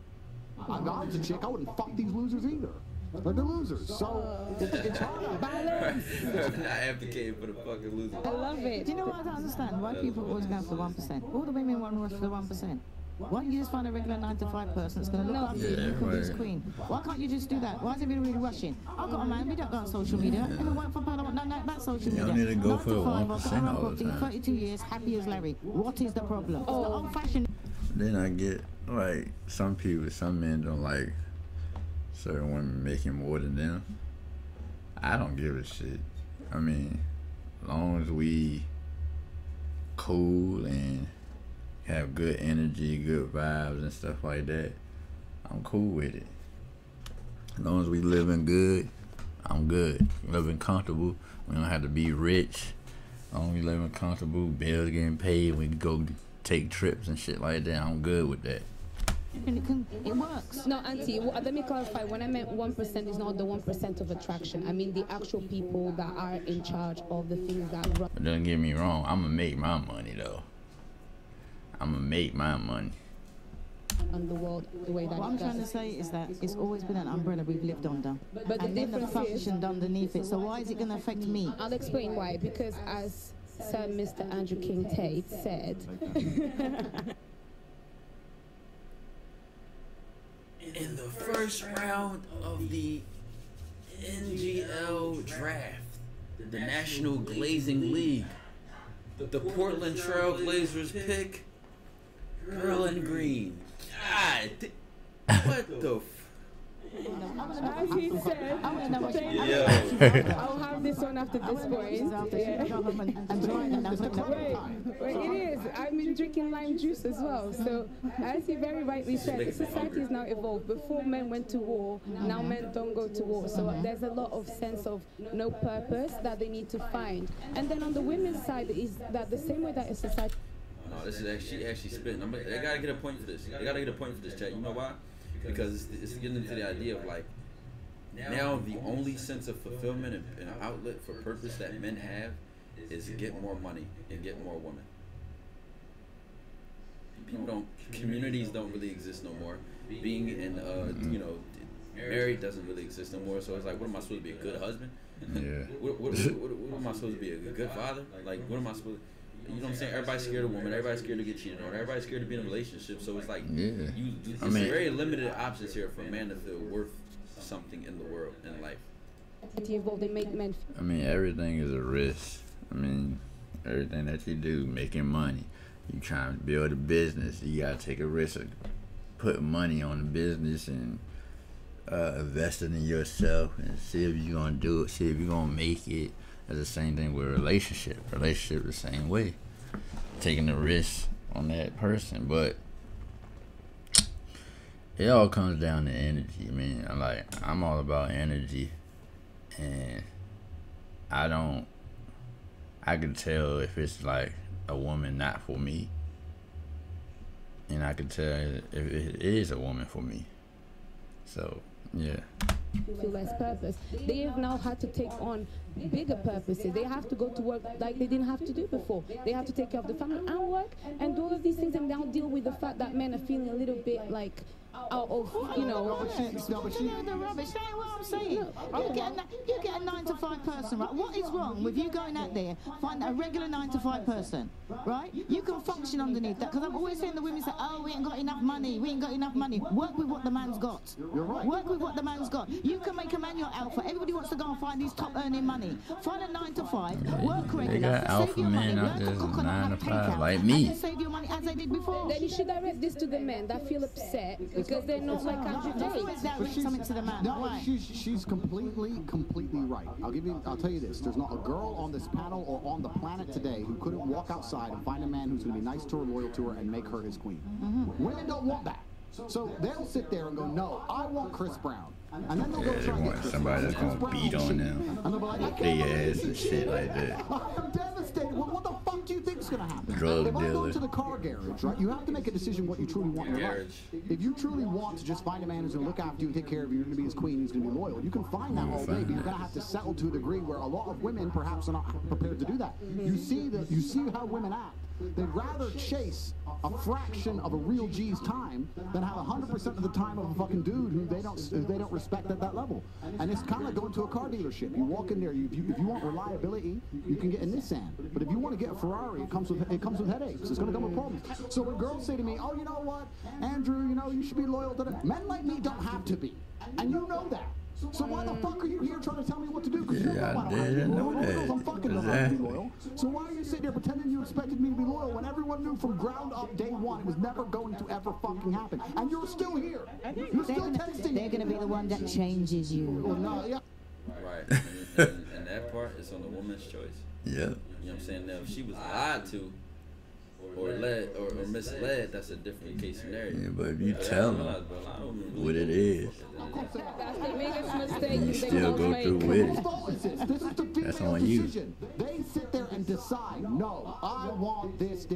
Speaker 3: If I was a chick, I wouldn't fuck these losers either. They're the losers, so it's hard.
Speaker 5: Balance.
Speaker 2: Not advocating for the fucking loser.
Speaker 5: I love it.
Speaker 4: Do you know what I don't understand? Why people always go for the 1%? All the women want to rush for the 1%. Why don't you just find a regular 9-to-5 person that's going to look after you and cook his queen? Why can't you just do that? Why is everybody really rushing? I've got a man, we don't go on social media. Everyone work for Parliament, no about social media.
Speaker 1: You don't need to go for the
Speaker 4: 1%
Speaker 1: 1% all the time.
Speaker 4: 32 years, happy as Larry. What is the problem? It's not old-fashioned.
Speaker 1: Then I get, like, some men don't like certain women making more than them. I don't give a shit. I mean, as long as we cool and have good energy, good vibes and stuff like that, I'm cool with it. As long as we living good, I'm good. Living comfortable. We don't have to be rich. As long as we living comfortable, bills getting paid, we can go take trips and shit like that. I'm good with that.
Speaker 4: And it works.
Speaker 5: No, Auntie, let me clarify. When I meant 1% is not the 1% of attraction. I mean the actual people that are in charge of the things that run.
Speaker 1: But don't get me wrong, I'm gonna make my money though. I'm gonna make my money.
Speaker 5: On the world, the way that
Speaker 4: what I'm trying to say is that it's always been an umbrella we've lived under.
Speaker 5: But
Speaker 4: and
Speaker 5: the
Speaker 4: then the
Speaker 5: difference
Speaker 4: functioned underneath it. So why is it going to affect me?
Speaker 5: I'll explain why. Because as Sir Mr. Andrew King Tate said.
Speaker 2: In the first round of the NGL draft, the National Glazing League, the Portland Trail Blazers pick Girl in Green. God, What the?
Speaker 5: As he said, I'll have this one after this point. Wait, it is. I've been drinking lime juice as well. So, as he very rightly said, society is now evolved. Before men went to war, now men don't go to war. So there's a lot of sense of no purpose that they need to find. And then on the women's side is that the same way that a society.
Speaker 2: No, this is actually spitting. They gotta get a point for this. They gotta get a point for this, chat. You know why? Because it's getting into the idea of like now the only sense of fulfillment and outlet for purpose that men have is get more money and get more women. Communities don't really exist no more. Being in married doesn't really exist no more. So it's like, what am I supposed to be, a good husband?
Speaker 1: Yeah.
Speaker 2: what am I supposed to be, a good father? Like, what am I supposed to, you know what I'm saying? Everybody's scared of women. Everybody's scared to get cheated on. Everybody's scared to be in a relationship. So it's like, it's very limited options here for a man to feel worth something in the world, in life.
Speaker 5: They make men.
Speaker 1: I mean, everything is a risk. I mean, everything that you do, making money. You trying to build a business, you gotta take a risk of putting money on the business and investing in yourself and see if you're gonna do it, see if you're gonna make it. That's the same thing with a relationship. Relationship the same way. Taking the risk on that person, but it all comes down to energy. I mean, I'm all about energy, and I can tell if it's like a woman not for me, and I can tell if it is a woman for me. So yeah.
Speaker 5: Feel less purpose. They have now had to take on bigger purposes. They have to go to work like they didn't have to do before. They have to take care of the family and work and do all of these things, and now deal with the fact that men are feeling a little bit like out of,
Speaker 4: the rubbish. That ain't what I'm saying. You get a 9 to 5 person, right? What is wrong with you going out there, find a regular 9 to 5 person, right? You can function underneath that, because I'm always saying the women say, oh, we ain't got enough money. We ain't got enough money. Work with what the man's got.
Speaker 3: You're right.
Speaker 4: Work with what the man's got. You can make a man your alpha. Everybody wants to go and find these top earning money. Find a 9 to 5. Work regular.
Speaker 1: They got alpha men out there 9 to 5 like me.
Speaker 4: And save your money as they did before.
Speaker 5: Then you should direct this to the men that feel upset because they're not like Andrew Tate.
Speaker 4: Something to the man.
Speaker 3: No,
Speaker 4: Why?
Speaker 3: she's completely right. I'll tell you this. There's not a girl on this panel or on the planet today who couldn't walk outside and find a man who's going to be nice to her, loyal to her, and make her his queen. Women don't want that. So they'll sit there and go, no, I want Chris Brown. And then they'll go try
Speaker 1: They
Speaker 3: and
Speaker 1: want
Speaker 3: get Chris
Speaker 1: somebody
Speaker 3: Brown.
Speaker 1: that's gonna
Speaker 3: Chris
Speaker 1: beat
Speaker 3: Brown
Speaker 1: on
Speaker 3: cheat.
Speaker 1: them,
Speaker 3: And they'll be like, I
Speaker 1: whip
Speaker 3: can't
Speaker 1: their
Speaker 3: believe
Speaker 1: ass and
Speaker 3: this
Speaker 1: shit like that.
Speaker 3: I'm devastated. Well, what the fuck do you think's going to happen?
Speaker 1: Drug
Speaker 3: if I go
Speaker 1: dealer.
Speaker 3: to the car garage, right, you have to make a decision what you truly want in your life. If you truly want to just find a man who's going to look after you and take care of you, you're going to be his queen, he's going to be loyal, you can find that all day, but you're going to have to settle to a degree where a lot of women perhaps are not prepared to do that. You see how women act. They'd rather chase a fraction of a real G's time than have 100% of the time of a fucking dude who they don't respect at that level. And it's kind of like going to a car dealership. You walk in there, if you want reliability, you can get a Nissan. But if you want to get a Ferrari, it comes with headaches. It's going to come with problems. So when girls say to me, oh, you know what, Andrew, you should be loyal to them. Men like me don't have to be. And you know that. So why the fuck are you here trying to tell me what to do? Because you know I
Speaker 1: didn't know
Speaker 3: that.
Speaker 1: that.
Speaker 3: I'm fucking not to be loyal. So why are you sitting there pretending you expected me to be loyal when everyone knew from ground up day one it was never going to ever fucking happen? And you're still here. You're still texting.
Speaker 4: They're going to be the one that changes you.
Speaker 3: Well, no, yeah.
Speaker 2: Right. And that part is on the woman's choice.
Speaker 1: Yeah.
Speaker 2: You know what I'm saying? Now, if she was lied to or led or misled, that's a different case scenario.
Speaker 1: Yeah, but if you tell them what it is,
Speaker 5: That's the biggest mistake
Speaker 1: you
Speaker 5: they
Speaker 1: still
Speaker 5: don't
Speaker 1: go
Speaker 5: make.
Speaker 1: through with
Speaker 3: Whose
Speaker 1: it.
Speaker 3: fault is this? This is the
Speaker 1: That's
Speaker 3: female's
Speaker 1: on you.
Speaker 3: decision. They sit there and decide, no, I want this.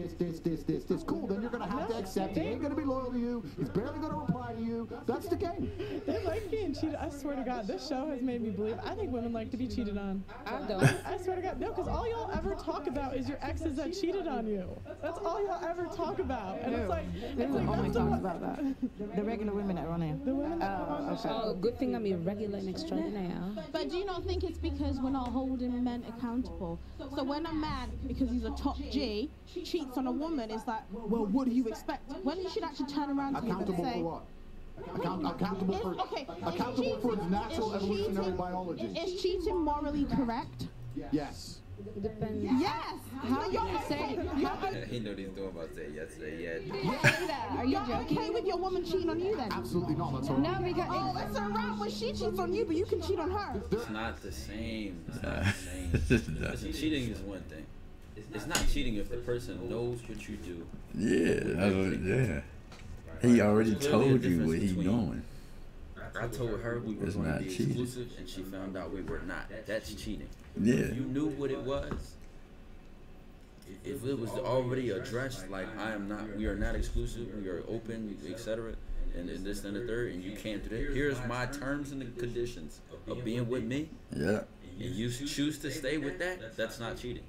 Speaker 3: Cool, then you're going to have to accept it. He ain't going to be loyal to you. He's barely going to reply to you. That's the game.
Speaker 6: They like being cheated. I swear to God, this show has made me believe. I think women like to be cheated on.
Speaker 5: I don't.
Speaker 6: I swear to God, no, because all y'all ever talk about is your exes that cheated on you. That's all y'all ever talk about. And it's like
Speaker 7: only
Speaker 6: that's the
Speaker 7: talks
Speaker 6: one-
Speaker 7: about that.
Speaker 4: The regular women that are on here.
Speaker 6: The women that are on the show.
Speaker 5: Oh, good thing I'm irregular and extraordinaire.
Speaker 8: But do you not think it's because we're not holding men accountable? So when a man, because he's a top G, cheats on a woman, it's like, well, what do you expect? When you should actually turn around to him and
Speaker 3: Accountable
Speaker 8: say,
Speaker 3: for what? Accountable for his natural evolutionary biology.
Speaker 8: Is cheating morally correct?
Speaker 3: Yes.
Speaker 5: Depends.
Speaker 8: Yes.
Speaker 5: How you say?
Speaker 2: He knew what he's doing about that yesterday. Yeah.
Speaker 5: Say that. Are you
Speaker 8: You're okay
Speaker 5: joking?
Speaker 8: with your woman cheating on you then?
Speaker 3: Absolutely not. That's
Speaker 5: No, because
Speaker 8: Oh, it's a wrap when she cheats on you, but you can cheat on her.
Speaker 2: It's not the same. It's not the same. Listen, cheating is one thing. It's not cheating if the person knows what you do.
Speaker 1: Yeah. He already told you what he doing.
Speaker 2: I told her we were
Speaker 1: It's
Speaker 2: going to
Speaker 1: not
Speaker 2: be
Speaker 1: cheating.
Speaker 2: exclusive, and she found out we were not. That's cheating.
Speaker 1: Yeah.
Speaker 2: If you knew what it was, if it was already addressed, like we are not exclusive, we are open, etc., and then this and the third, and you can't do that. Here's my terms and the conditions of being with me,
Speaker 1: Yeah.
Speaker 2: and you choose to stay with that. That's not cheating.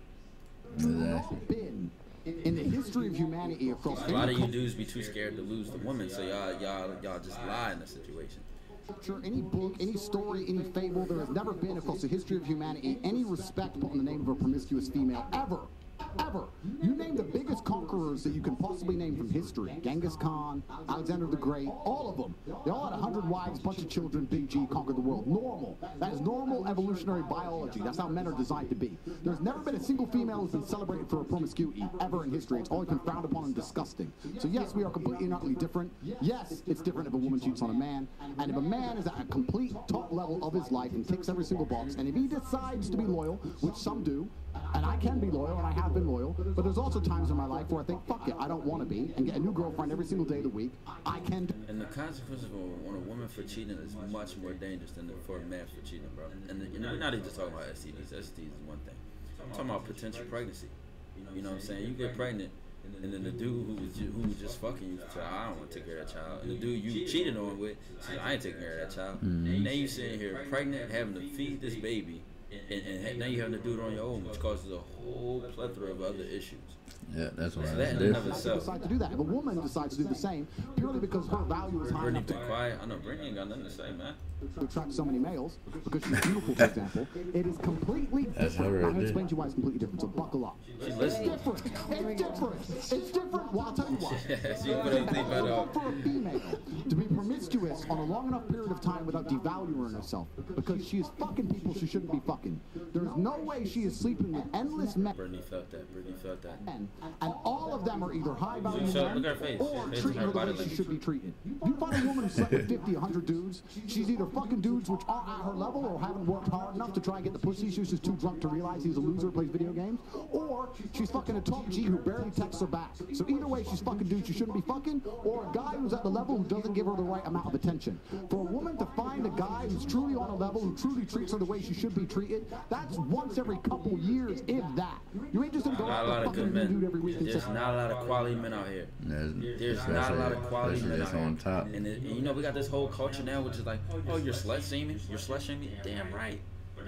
Speaker 1: Exactly.
Speaker 3: been in the history of humanity across
Speaker 2: A lot of you dudes be too scared to lose the woman, so y'all just lie in the situation.
Speaker 3: culture, any book, any story, any fable, there has never been across the history of humanity any respect put on the name of a promiscuous female ever. Ever. You name the biggest conquerors that you can possibly name from history. Genghis Khan, Alexander the Great, all of them. They all had 100 wives, bunch of children, Big G, conquered the world. Normal. That is normal evolutionary biology. That's how men are designed to be. There's never been a single female who's been celebrated for her promiscuity ever in history. It's always been frowned upon and disgusting. So yes, we are completely and utterly different. Yes, it's different if a woman cheats on a man. And if a man is at a complete top level of his life and ticks every single box, and if he decides to be loyal, which some do, and I can be loyal, and I have been loyal, but there's also times in my life where I think, fuck it, I don't want to be, and get a new girlfriend every single day of the week. I can do.
Speaker 2: And the consequences on a woman for cheating is much more dangerous than for a man for cheating, bro. And we're not even just talking about STDs. STDs is one thing. I'm talking about potential pregnancy. You know what I'm saying? You get pregnant, and then the dude who was just fucking you, said, I don't want to take care of that child. And the dude you cheated on with said, I ain't taking care of that child. And now you sitting here pregnant, having to feed this baby. And now you having to do it on your own, which causes a whole plethora of other issues.
Speaker 1: Yeah, that's what
Speaker 2: So
Speaker 1: I
Speaker 2: that in and of
Speaker 1: said.
Speaker 2: itself.
Speaker 3: decide to do that. If a woman decides to do the same, purely because her value is high
Speaker 2: Brittany
Speaker 3: enough
Speaker 2: been quiet. I know Brittany ain't got nothing to say, man.
Speaker 3: to attract so many males, because she's beautiful, for example, it is completely
Speaker 1: That's
Speaker 3: different.
Speaker 1: her
Speaker 3: I'm
Speaker 1: right
Speaker 3: going to
Speaker 1: there.
Speaker 3: explain to you why it's completely different, so buckle up.
Speaker 2: She
Speaker 3: It's
Speaker 2: listening.
Speaker 3: different. It's different. It's different. Well, I'll tell you why.
Speaker 2: She put everything but up.
Speaker 3: For a female to be promiscuous on a long enough period of time without devaluing herself, because she is fucking people she shouldn't be fucking. There's no way she is sleeping with endless men,
Speaker 2: Brittany felt that.
Speaker 3: and all of them are either high value
Speaker 2: So,
Speaker 3: men
Speaker 2: look at her face.
Speaker 3: or
Speaker 2: Face
Speaker 3: treating
Speaker 2: her
Speaker 3: her the
Speaker 2: body
Speaker 3: way she
Speaker 2: language.
Speaker 3: should be treated. You find a woman who slept with 50, 100 dudes, she's either fucking dudes which aren't at her level or haven't worked hard enough to try and get the pussy, she's just too drunk to realize he's a loser, plays video games, or she's fucking a top G who barely texts her back. So either way, she's fucking dudes she shouldn't be fucking, or a guy who's at the level who doesn't give her the right amount of attention. For a woman to find a guy who's truly on a level, who truly treats her the way she should be treated, that's once every couple years, if that. You ain't just gonna go
Speaker 2: Not a
Speaker 3: out
Speaker 2: lot
Speaker 3: and
Speaker 2: of
Speaker 3: fucking
Speaker 2: good
Speaker 3: a new dude
Speaker 2: men.
Speaker 3: every week and
Speaker 2: There's
Speaker 3: say,
Speaker 2: not a lot of quality men out here. There's not a lot of quality men out
Speaker 1: that's on
Speaker 2: here.
Speaker 1: top.
Speaker 2: And you know, we got this whole culture now, which is like, oh, you're slut shaming. You're slut shaming. Damn right.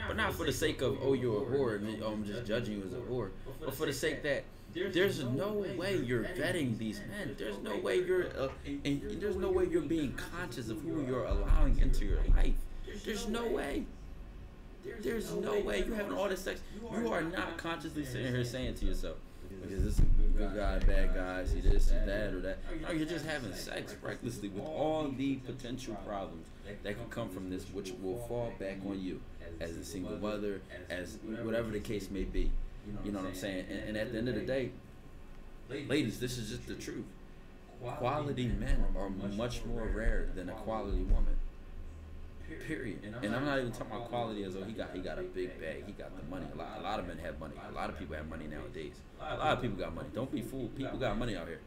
Speaker 2: But not for the sake of, oh, you're a whore, and I'm just judging you as a whore. But for the sake that there's no way you're vetting these men. There's no way and there's no way you're being conscious of who you're allowing into your life. There's no way. There's no way you're having all this sex. You are not consciously sitting here saying to yourself, because this is a good guy, bad guy, see this, see that, or that. No, you're just having sex recklessly with all the potential problems that can come from this, which will fall back on you as a single mother, as whatever the case may be. You know what I'm saying? And at the end of the day, ladies, this is just the truth. Quality men are much more rare than a quality woman. Period. And I'm not even talking about quality as though he got a big bag, he got the money. A lot of men have money. A lot of people have money nowadays. A lot of people got money. Don't be fooled. People got money out here.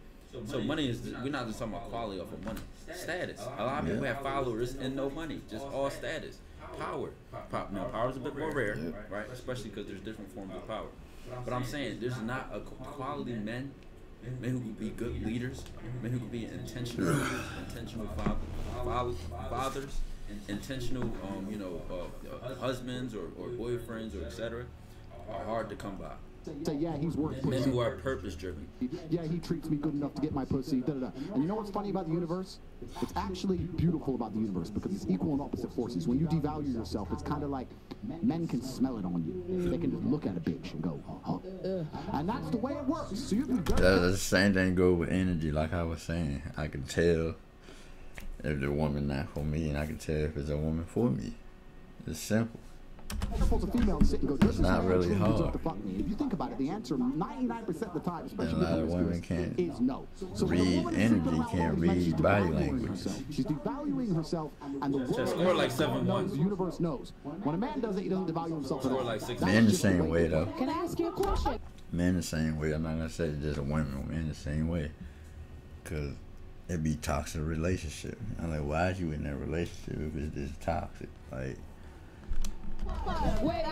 Speaker 2: So money is, we're not just talking about quality off of money. Status. A lot of people have followers and no money. Just all status. Power. Now, power is a bit more rare, right? Especially because there's different forms of power. But I'm saying there's not a quality men who could be good leaders, men who could be intentional leaders, intentional fathers, intentional, husbands or boyfriends or etc. are hard to come by.
Speaker 3: say, yeah, he's worth
Speaker 2: Men
Speaker 3: pussy.
Speaker 2: who are purpose driven.
Speaker 3: Yeah, he treats me good enough to get my pussy, da-da-da. And you know what's funny about the universe? It's actually beautiful about the universe because it's equal and opposite forces. When you devalue yourself, it's kind of like men can smell it on you. They can just look at a bitch and go, oh. And that's the way it works. So you have to be
Speaker 1: That's the same thing go with energy, like I was saying. I can tell if the woman not for me, and I can tell if it's a woman for me. It's simple.
Speaker 3: Force a female to sit and go, this is
Speaker 1: not really hard.
Speaker 3: To fuck me. If you think about it, the answer 99% of the time, especially
Speaker 1: a lot of women can't
Speaker 3: is no. So
Speaker 1: read energy, can't read body language.
Speaker 3: She's devaluing herself, and the world
Speaker 2: score like 7-1.
Speaker 3: the universe knows. When a man does it, he doesn't devalue himself at all.
Speaker 2: Like 6.
Speaker 1: Men the same way though.
Speaker 7: Can I ask you a question?
Speaker 1: Men the same way. I'm not gonna say just women. Men the same way, cause it be toxic relationship. I'm like, why is you in that relationship if it's this toxic? Like.
Speaker 5: Wait,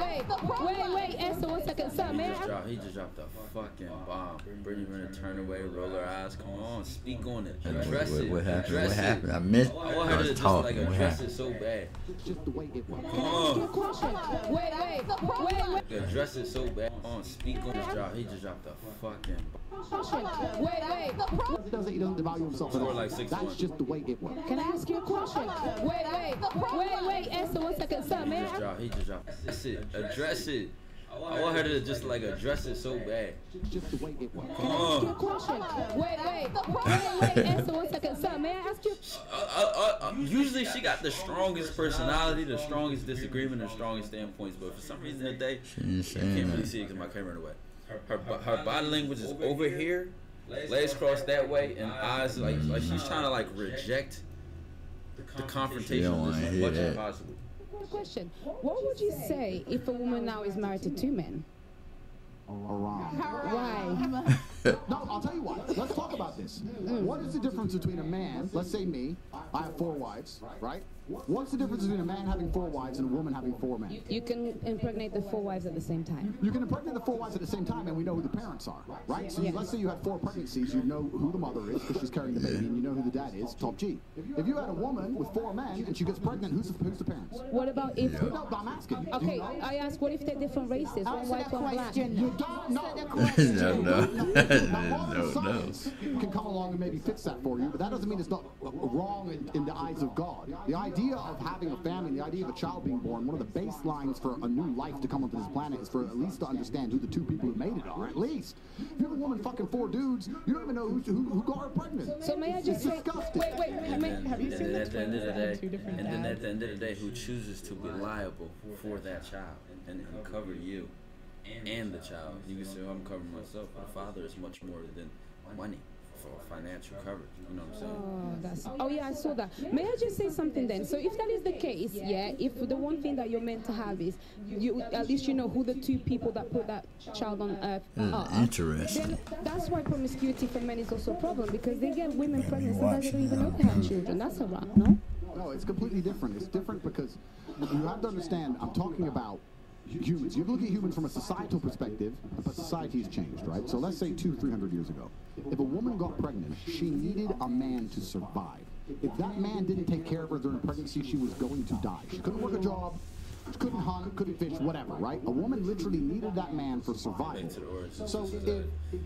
Speaker 5: Esther, 1 second. So, man,
Speaker 2: He just dropped a fucking bomb. Brittany gonna turn away, roll her eyes. Come on, speak on it. Address it.
Speaker 1: What happened?
Speaker 2: Address
Speaker 1: What happened?
Speaker 2: it.
Speaker 1: I missed.
Speaker 2: I want
Speaker 1: I
Speaker 2: her to
Speaker 1: was
Speaker 2: just
Speaker 1: talking.
Speaker 2: like
Speaker 1: What
Speaker 2: address
Speaker 1: happened?
Speaker 2: it so bad.
Speaker 3: Just the way it works.
Speaker 5: can I ask you a question? Wait.
Speaker 2: Address it so bad. Come on, speak on it. He just dropped a fucking
Speaker 5: Wait.
Speaker 3: He doesn't devalue himself at all.
Speaker 2: Like 6-1.
Speaker 3: That's just the way it works.
Speaker 5: Can I ask you a question? Wait, Esther, 1 second. So, man,
Speaker 2: He just dropped. Address it. I want her to just like address it so bad.
Speaker 3: Just the way it works.
Speaker 5: can I ask you a question? Wait, Esther, 1 second. So, may I ask you?
Speaker 2: Usually she got the strongest personality, the strongest disagreement, the strongest standpoints, but for some reason today, you can't really see it because my camera in the way. Her body language is over here, legs crossed that way, and eyes like she's trying to like reject the confrontation as much as possible.
Speaker 5: Question. What would you say if a woman now is married to 2 men?
Speaker 3: Around.
Speaker 5: Why?
Speaker 3: No, I'll tell you what. Let's talk about this. What is the difference between a man, let's say me, I have 4 wives, right? What's the difference between a man having 4 wives and a woman having 4 men?
Speaker 5: You can impregnate the 4 wives at the same time.
Speaker 3: You can impregnate the 4 wives at the same time, and we know who the parents are, right? So let's say you had 4 pregnancies, you know who the mother is because she's carrying the baby, and you know who the dad is, top G. If you had a woman with 4 men and she gets pregnant, who's the parents?
Speaker 5: What about if...
Speaker 3: No, I'm asking.
Speaker 5: Okay, you know? I ask, what if they're different races? One white, one black?
Speaker 3: You don't know.
Speaker 1: No.
Speaker 3: Science can come along and maybe fix that for you, but that doesn't mean it's not wrong in the eyes of God. The idea of having a family, the idea of a child being born, one of the baselines for a new life to come onto this planet is for at least to understand who the 2 people who made it are, at least. If you have a woman fucking 4 dudes, you don't even know who got her pregnant.
Speaker 5: So may I just say... Wait,
Speaker 6: have you seen
Speaker 2: at the end of the day,
Speaker 6: two different
Speaker 2: and then
Speaker 6: dads?
Speaker 2: at the end of the day, who chooses to be liable for that child and cover you and the child? You can say, I'm covering myself, but a father is much more than money for financial coverage. You know what I'm saying?
Speaker 5: Oh yeah, I saw that. May I just say something then? So if that is the case, yeah, if the one thing that you're meant to have is you at least you know who the 2 people that put that child on earth are.
Speaker 1: Interesting.
Speaker 5: Then that's why promiscuity for men is also a problem, because they get women pregnant sometimes they don't even know they have children. That's a wrap, no?
Speaker 3: No, it's completely different. It's different because you have to understand, I'm talking about humans. You look at humans from a societal perspective, but society has changed, right? So let's say 200-300 years ago. If a woman got pregnant, she needed a man to survive. If that man didn't take care of her during pregnancy, she was going to die. She couldn't work a job, she couldn't hunt, couldn't fish, whatever, right? A woman literally needed that man for survival. So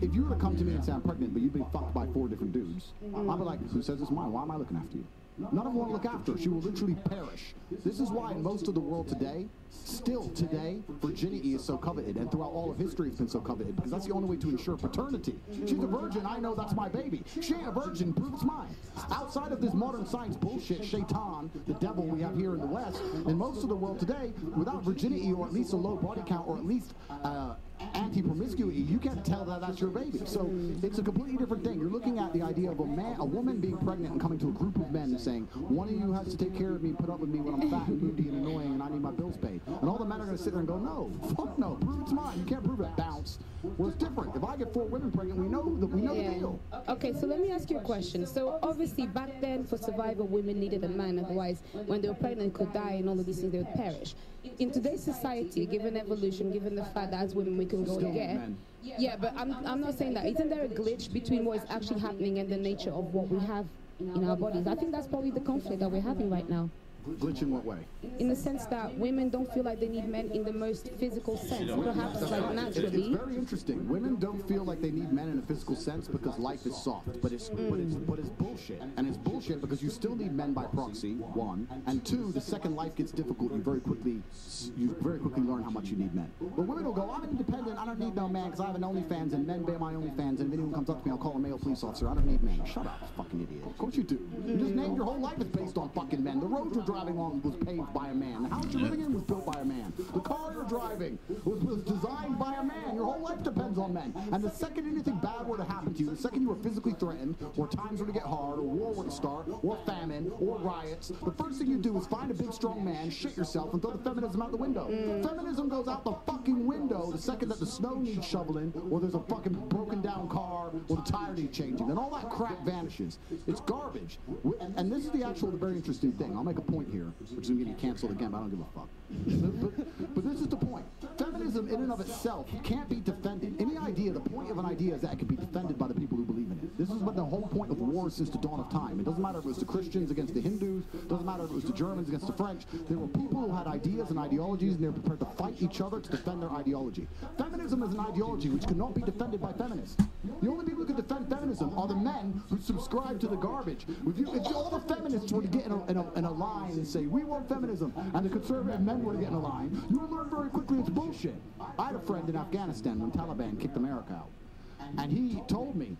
Speaker 3: if you were to come to me and say I'm pregnant, but you've been fucked by 4 different dudes, I'd be like, who says it's mine? Why am I looking after you? None of them want to look after her. She will literally perish. This is why in most of the world today, still today, virginity is so coveted, and throughout all of history it's been so coveted, because that's the only way to ensure paternity. She's a virgin, I know that's my baby. She ain't a virgin, prove it's mine. Outside of this modern science bullshit, Shaitan, the devil we have here in the West, in most of the world today, without virginity or at least a low body count or at least anti-promiscuity, you can't tell that that's your baby. So it's a completely different thing. You're looking at the idea of a woman being pregnant and coming to a group of men and saying, one of you has to take care of me, put up with me when I'm fat and moody and annoying and I need my bills paid. And all the men are going to sit there and go, no, fuck no, prove it's mine. You can't prove it, bounce. Well, it's different. If I get 4 women pregnant, we know the deal.
Speaker 5: Okay, so let me ask you a question. So obviously back then for survival, women needed a man. Otherwise, when they were pregnant, could die and all of these things, they would perish. In today's society, given evolution, given the fact that as women we can go and get, yeah, but I'm not saying that. Isn't there a glitch between what is actually happening and the nature of what we have in our bodies? I think that's probably the conflict that we're having right now.
Speaker 3: Glitch in what way?
Speaker 5: In the sense that women don't feel like they need men in the most physical sense, perhaps like naturally.
Speaker 3: It's very interesting. Women don't feel like they need men in a physical sense because life is soft, but it's bullshit. And it's bullshit because you still need men by proxy, 1, and 2, the second life gets difficult, you very quickly learn how much you need men. But women will go, I'm independent, I don't need no man because I have an OnlyFans and men bear my OnlyFans, and if anyone comes up to me, I'll call a male police officer. I don't need men. Shut up, fucking idiot. Of course you do. You just named your whole life is based on fucking men. The roads were driving along was paved by a man. The house you're living in was built by a man. The car you're driving was designed by a man. Your whole life depends on men. And the second anything bad were to happen to you, the second you were physically threatened, or times were to get hard, or war were to start, or famine, or riots, the first thing you do is find a big strong man, shit yourself, and throw the feminism out the window. Feminism goes out the fucking window the second that the snow needs shoveling, or there's a fucking broken down car, or the tire needs changing. Then all that crap vanishes. It's garbage. And this is the very interesting thing. I'll make a point here, which is going to get you canceled again, but I don't give a fuck. But this is the point. Feminism in and of itself can't be defended. Any idea, the point of an idea is that it can be defended by the people who believe in it. This is what the whole point of war is since the dawn of time. It doesn't matter if it was the Christians against the Hindus, it doesn't matter if it was the Germans against the French. There were people who had ideas and ideologies, and they were prepared to fight each other to defend their ideology. Feminism is an ideology which cannot be defended by feminists. The only people who can defend feminism are the men who subscribe to the garbage. If all the feminists were to get in a line and say, we want feminism, and the conservative men were to get in a line, you would learn very quickly it's bullshit. I had a friend in Afghanistan when Taliban kicked America out, and he told me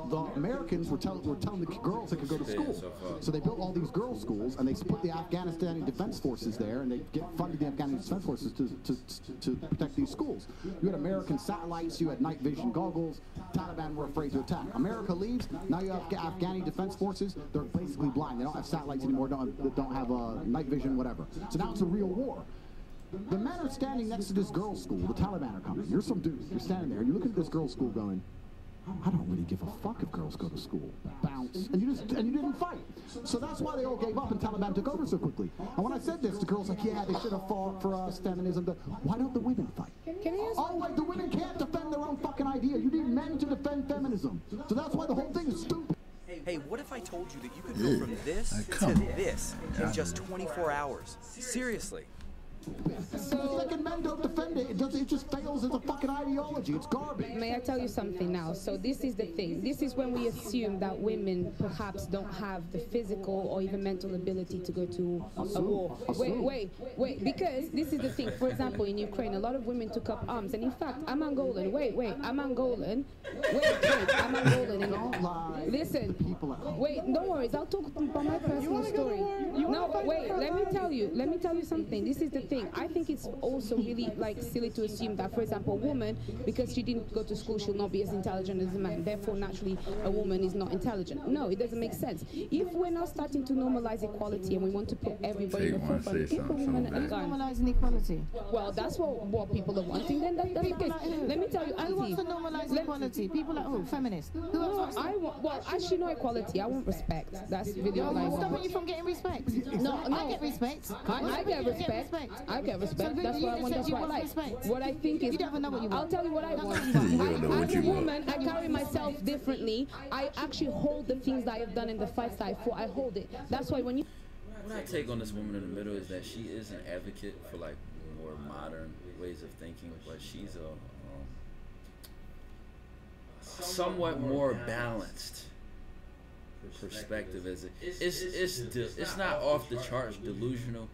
Speaker 3: the Americans were telling the girls they could go to school. So they built all these girls' schools, and they put the Afghanistani defense forces there, and they funded the Afghanistani defense forces to protect these schools. You had American satellites, you had night vision goggles. Taliban were afraid to attack. America leaves, now you have Afghani defense forces. They're basically blind. They don't have satellites anymore, don't have night vision, whatever. So now it's a real war. The men are standing next to this girls' school. The Taliban are coming. You're some dude. You're standing there, and you look at this girls' school going, I don't really give a fuck if girls go to school. Bounce. And you didn't fight. So that's why they all gave up and Taliban took over so quickly. And when I said this, the girls like, yeah, they should have fought for us, feminism. Why don't the women fight?
Speaker 5: Can I ask?
Speaker 3: Oh, like the women can't defend their own fucking idea. You need men to defend feminism. So that's why the whole thing is stupid.
Speaker 9: Hey, what if I told you that you could go from this to this in just 24 hours? Seriously.
Speaker 3: So second men don't defend it. It just fails as a fucking ideology. It's garbage.
Speaker 5: May I tell you something now? So this is the thing. This is when we assume that women perhaps don't have the physical or even mental ability to go to a war. Wait. Because this is the thing. For example, in Ukraine, a lot of women took up arms. And in fact, I'm Angolan. Wait, I'm Angolan. I'm Angolan. And
Speaker 3: don't lie.
Speaker 5: Listen. Wait, don't worry. I'll talk about my personal story. No, wait. Let me tell you something. This is the thing. I think it's also really silly to assume that, for example, a woman, because she didn't go to school, she'll not be as intelligent as a man. Therefore, naturally, a woman is not intelligent. No, it doesn't make sense. If we're now starting to normalize equality and we want to put everybody in the forefront, give a woman a gun.
Speaker 4: Normalizing equality.
Speaker 5: Well, that's what people are wanting. Then that's the case. Let me tell you, Auntie.
Speaker 4: Who wants to normalize equality? People like who? Feminists. Who else wants to?
Speaker 5: Actually, no equality. I want respect. That's really what I
Speaker 4: What's
Speaker 5: want.
Speaker 4: stopping you from getting respect?
Speaker 5: No.
Speaker 4: I get respect.
Speaker 5: I get respect. I get respect.
Speaker 4: So
Speaker 5: That's what I want. That's what I like.
Speaker 4: Respect.
Speaker 5: What I think is,
Speaker 4: You don't even know what you want.
Speaker 5: I'll tell you what I want. As a woman, I carry myself differently. I actually hold the things that I have done in the fights that I fought. I hold it. That's why when you.
Speaker 2: What I take on this woman in the middle is that she is an advocate for more modern ways of thinking, but she's a somewhat more balanced perspective. It's not off the charts delusional.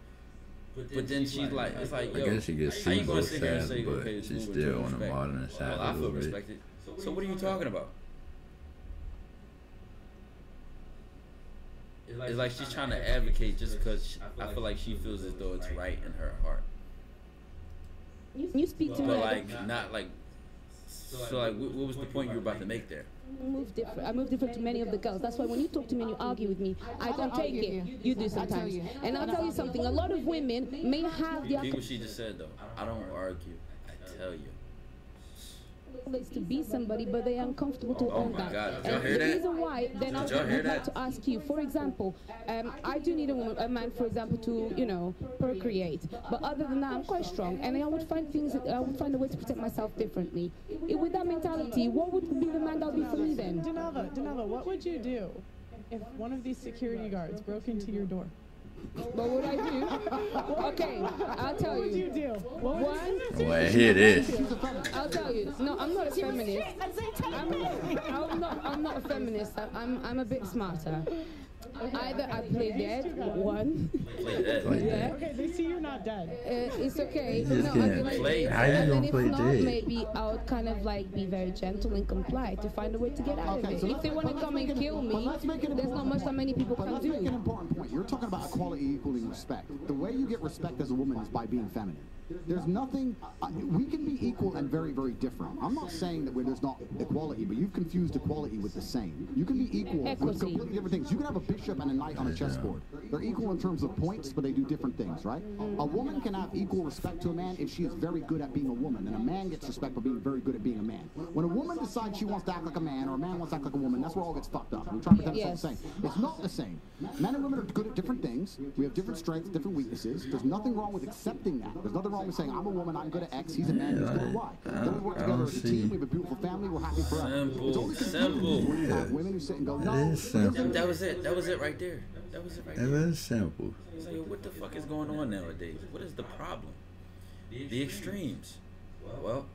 Speaker 2: But then she's like, it's like, yo,
Speaker 1: I guess she gets
Speaker 2: how you
Speaker 1: seen
Speaker 2: gonna
Speaker 1: both
Speaker 2: sit here and
Speaker 1: sides,
Speaker 2: say,
Speaker 1: but
Speaker 2: okay, it's
Speaker 1: she's
Speaker 2: moving
Speaker 1: still
Speaker 2: to
Speaker 1: on the
Speaker 2: respect?
Speaker 1: modern side
Speaker 2: Well,
Speaker 1: a
Speaker 2: I feel
Speaker 1: little bit.
Speaker 2: respected. So what are you talking about? It's like she's trying to advocate just because I feel like she feels as though it's right in her heart.
Speaker 5: You speak to me.
Speaker 2: But not like. So what was the point you were about to make there?
Speaker 5: I move different to many of the girls. That's why when you talk to me and you argue with me, I don't take it. You do sometimes. And I'll tell you something. A lot of women may have the.
Speaker 2: Repeat what she just said though. I don't argue. I tell you.
Speaker 5: Is to be somebody, but they are uncomfortable to own that.
Speaker 2: God. Did y'all
Speaker 5: And
Speaker 2: hear
Speaker 5: the
Speaker 2: that?
Speaker 5: reason why, then I'll have to ask you. For example, I do need a man, for example, to procreate. But other than that, I'm quite strong, and I would find a way to protect myself differently. With that mentality, what would be the man that would be for me then?
Speaker 6: Danava, what would you do if one of these security guards broke into your door?
Speaker 5: What would I do? Okay, I'll tell you.
Speaker 6: What would you do?
Speaker 1: Well, here it is.
Speaker 5: I'll tell you. No, I'm not a feminist. I'm not a feminist. I'm a bit smarter. Either I play dead, one.
Speaker 2: Play dead.
Speaker 5: Yeah.
Speaker 6: Okay, they see you're not dead.
Speaker 5: It's okay.
Speaker 1: You just can't
Speaker 2: play.
Speaker 1: How you
Speaker 5: And
Speaker 1: gonna
Speaker 5: then
Speaker 1: play
Speaker 5: if not,
Speaker 1: dead?
Speaker 5: maybe I would kind of like be very gentle and comply to find a way to get out of it. If they want to come and kill me, there's not much that many people can
Speaker 3: Let's make an
Speaker 5: do.
Speaker 3: important point. You're talking about equality equaling respect. The way you get respect as a woman is by being feminine. There's nothing, we can be equal and very, very different. I'm not saying that where there's not equality, but you've confused equality with the same. You can be equal with completely different things. You can have a bishop and a knight on a chessboard. They're equal in terms of points, but they do different things, right? A woman can have equal respect to a man if she is very good at being a woman, and a man gets respect for being very good at being a man. When a woman decides she wants to act like a man, or a man wants to act like a woman, that's where all gets fucked up. We try to pretend it's all the same. It's not the same. Men and women are good at different things. We have different strengths, different weaknesses. There's nothing wrong with accepting that. There's nothing wrong with saying, I'm a woman, I'm good at X, he's a man, he's good at Y. Then we work together as a team, we have a beautiful family, we're happy forever. It's only
Speaker 2: Simple.
Speaker 3: when you have women who sit and go, no.
Speaker 1: It is simple.
Speaker 2: That was it. That was it right there. That was it right
Speaker 1: It
Speaker 2: there.
Speaker 1: is simple.
Speaker 2: It's like, what the fuck is going on nowadays? What is the problem? The extremes. Well,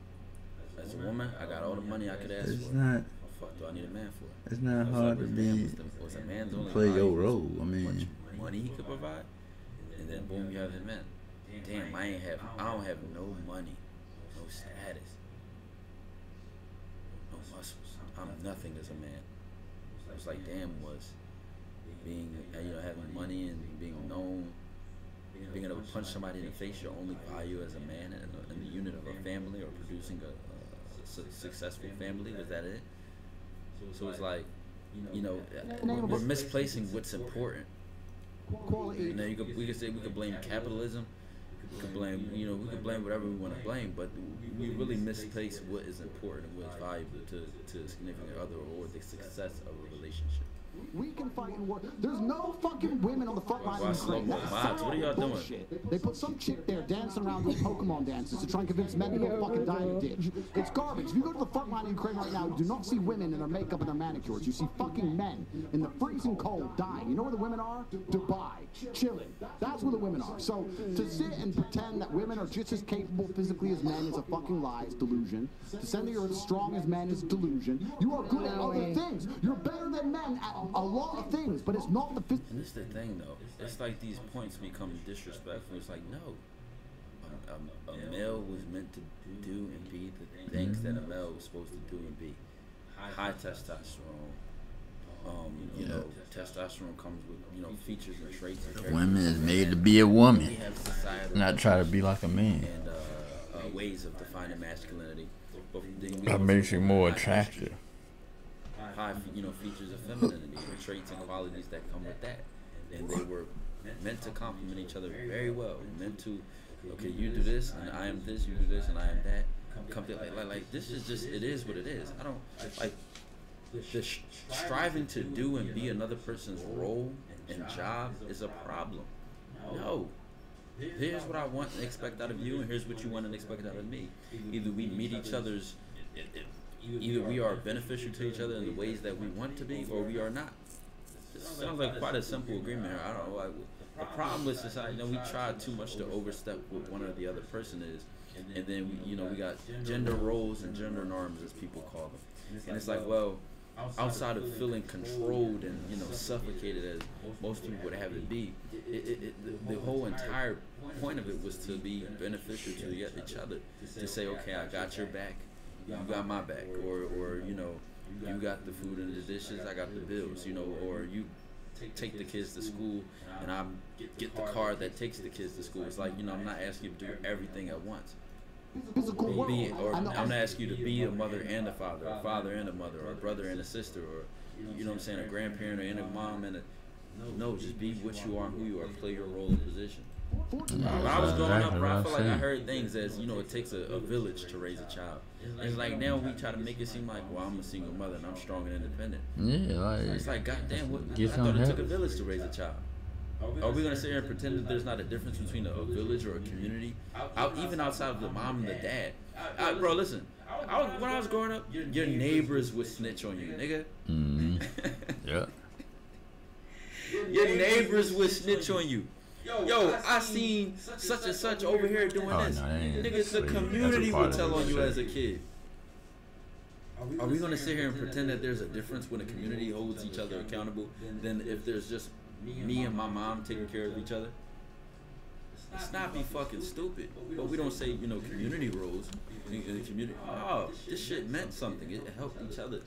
Speaker 2: as a woman, I got all the money I could ask
Speaker 1: It's
Speaker 2: for.
Speaker 1: not.
Speaker 2: What the fuck do I need a man for?
Speaker 1: It's not hard to
Speaker 2: Was a man's only
Speaker 1: play your
Speaker 2: value
Speaker 1: role. I
Speaker 2: how
Speaker 1: mean,
Speaker 2: much money he could provide, and then boom, you have him in. Damn, I don't have no money, no status, no muscles. I'm nothing as a man. So it's like, damn, was being, having money and being known, being able to punch somebody in the face your only value as a man in the unit of a family or producing a successful family? Was that it? So it's like, we're misplacing what's important.
Speaker 3: Quality.
Speaker 2: We could blame capitalism. We could blame, we could blame whatever we want to blame, but we really misplace what is important and what is valuable to a significant other or the success of a relationship.
Speaker 3: We can fight and work. There's no fucking women on the front line in Ukraine. That's
Speaker 2: what are y'all doing?
Speaker 3: Bullshit. They put some chick there dancing around with Pokemon dances to try and convince men to go fucking die in a ditch. It's garbage. If you go to the front line in Ukraine right now, you do not see women in their makeup and their manicures. You see fucking men in the freezing cold dying. You know where the women are? Dubai. Chilling. That's where the women are. So to sit and pretend that women are just as capable physically as men is a fucking lie. It's delusion. To say that you're as strong as men is delusion. You are good at other things. You're better than men at a lot of things, but it's not the physical.
Speaker 2: And this is the thing, though. It's like these points become disrespectful. It's like, no. A male was meant to do and be the things that a male was supposed to do and be. High testosterone. Testosterone comes with, features and traits and characteristics.
Speaker 1: women is made to be a woman,
Speaker 2: We have societal
Speaker 1: not try to be like a man.
Speaker 2: and ways of defining masculinity. But then we
Speaker 1: That
Speaker 2: also
Speaker 1: makes you
Speaker 2: look at
Speaker 1: more
Speaker 2: high
Speaker 1: attractive.
Speaker 2: high, features of femininity, the traits and qualities that come with that. And they were meant to complement each other very well. Meant to, okay, you do this, and I am this, you do this, and I am that. Like this is just, it is what it is. I don't, like, the striving to do and be another person's role and job is a problem. No. Here's what I want and expect out of you, and here's what you want and expect out of me. Either we meet each other's, either we are beneficial to each other in the ways that we want to be, or we are not. It sounds like quite a simple agreement here. I don't know. Like, the problem with society, we try too much to overstep what one or the other person is, and then we got gender roles and gender norms, as people call them. And it's like, well, outside of feeling controlled and suffocated as most people would have it be, the whole entire point of it was to be beneficial to each other. To say, okay, I got your back, you got my back, or you got the food and the dishes, I got the bills, or you take the kids to school and I get the car that takes the kids to school. It's like, I'm not asking you to do everything at once. I'm not asking you to be a mother and a father, a father and a mother, or a brother and a sister, or a grandparent and a mom and no, just be what you are and who you are. Play your role and position. When I was growing up, I feel like I heard things as, it takes a village to raise a child. And it's like now we try to make it seem like, well, I'm a single mother and I'm strong and independent.
Speaker 1: Yeah, like,
Speaker 2: it's like, goddamn, I thought it took a village to raise a child. Are we going to sit here and pretend that there's not a difference between a village or a community? Even outside of the mom and the dad. Bro, listen. When I was growing up, your neighbors would snitch on you, nigga.
Speaker 1: Mm-hmm. Yeah.
Speaker 2: Your neighbors would snitch on you. Yo, I seen such and such over here doing this.
Speaker 1: No,
Speaker 2: nigga, the community would tell on you as a kid. Are we gonna sit here and pretend that there's a difference when a community holds each other accountable than if there's just me and my mom taking care of each other? Let's not be fucking stupid. But we don't say, community roles in the community. Oh, this shit meant something. It helped each other.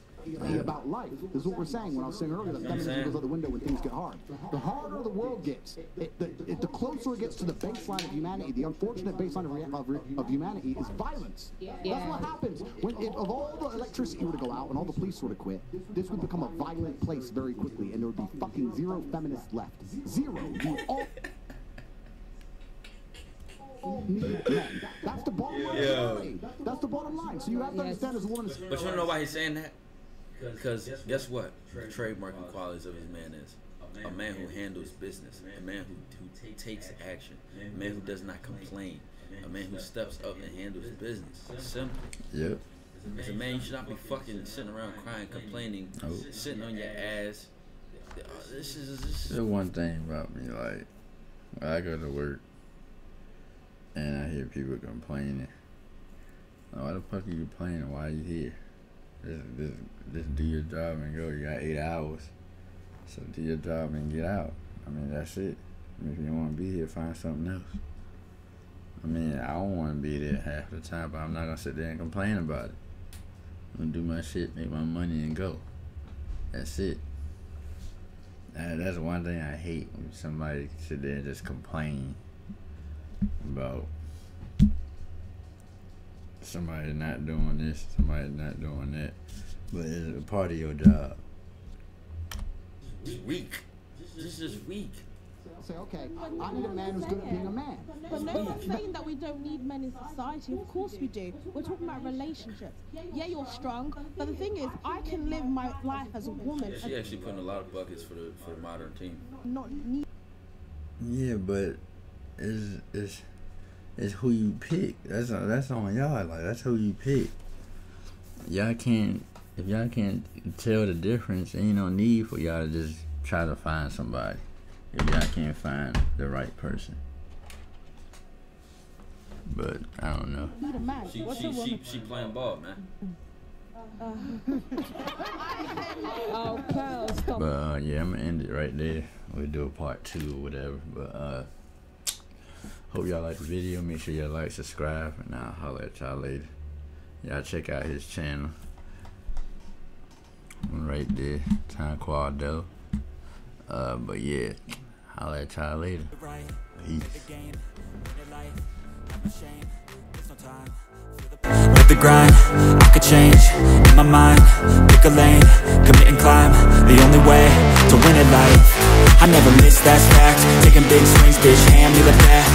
Speaker 3: About life. This is what we're saying when I was saying earlier that feminism goes out the window when things get hard. The harder the world gets, the closer it gets to the baseline of humanity. The unfortunate baseline of humanity is violence. That's what happens. If all the electricity were to go out and all the police were to quit, this would become a violent place very quickly, and there would be fucking zero feminists left. Zero. You all need men. That's the bottom line. That's the bottom line. So you have to understand as a woman.
Speaker 2: But you don't know why he's saying that? Because guess what? The trademarking qualities of his man is a man who handles business, a man who takes action, a man who does not complain, a man who steps up and handles business. Simple.
Speaker 1: Yep.
Speaker 2: As a man, you should not be fucking sitting around crying, complaining, sitting on your ass. This is
Speaker 1: the one thing about me, like, when I go to work and I hear people complaining, why the fuck are you complaining? Why are you here? Just do your job and go. You got 8 hours, so do your job and get out. I mean, that's it. I mean, if you don't want to be here, find something else. I mean, I don't want to be there half the time, but I'm not gonna sit there and complain about it. I'm gonna do my shit, make my money, and go. That's it. That's one thing I hate, when somebody sit there and just complain about somebody not doing this, somebody not doing that, but it's a part of your job.
Speaker 2: It's weak. This is weak.
Speaker 3: Say, okay, I need a man who's good at being a man.
Speaker 8: But no one's saying that we don't need men in society. Of course we do. We're talking about relationships. Yeah, you're strong, but the thing is, I can live my life as a woman.
Speaker 2: She actually putting a lot of buckets for the modern team.
Speaker 8: Not need.
Speaker 1: Yeah, but it's who you pick. That's on y'all. Like, that's who you pick. If y'all can't tell the difference, ain't no need for y'all to just try to find somebody. If y'all can't find the right person. But I don't know.
Speaker 8: Need a man.
Speaker 2: She playing ball, man.
Speaker 8: Okay, stop.
Speaker 1: But yeah, I'm gonna end it right there. We'll do a part 2 or whatever. But hope y'all like the video. Make sure y'all like, subscribe, and I'll holler at y'all later. Y'all check out his channel. Right there, Tykwondoe. But yeah, holler at y'all later. Peace.
Speaker 10: With the grind, I could change in my mind, pick a lane, commit and climb, the only way to win at life. I never miss, that's fact, taking big swings, bitch, hand me the bat.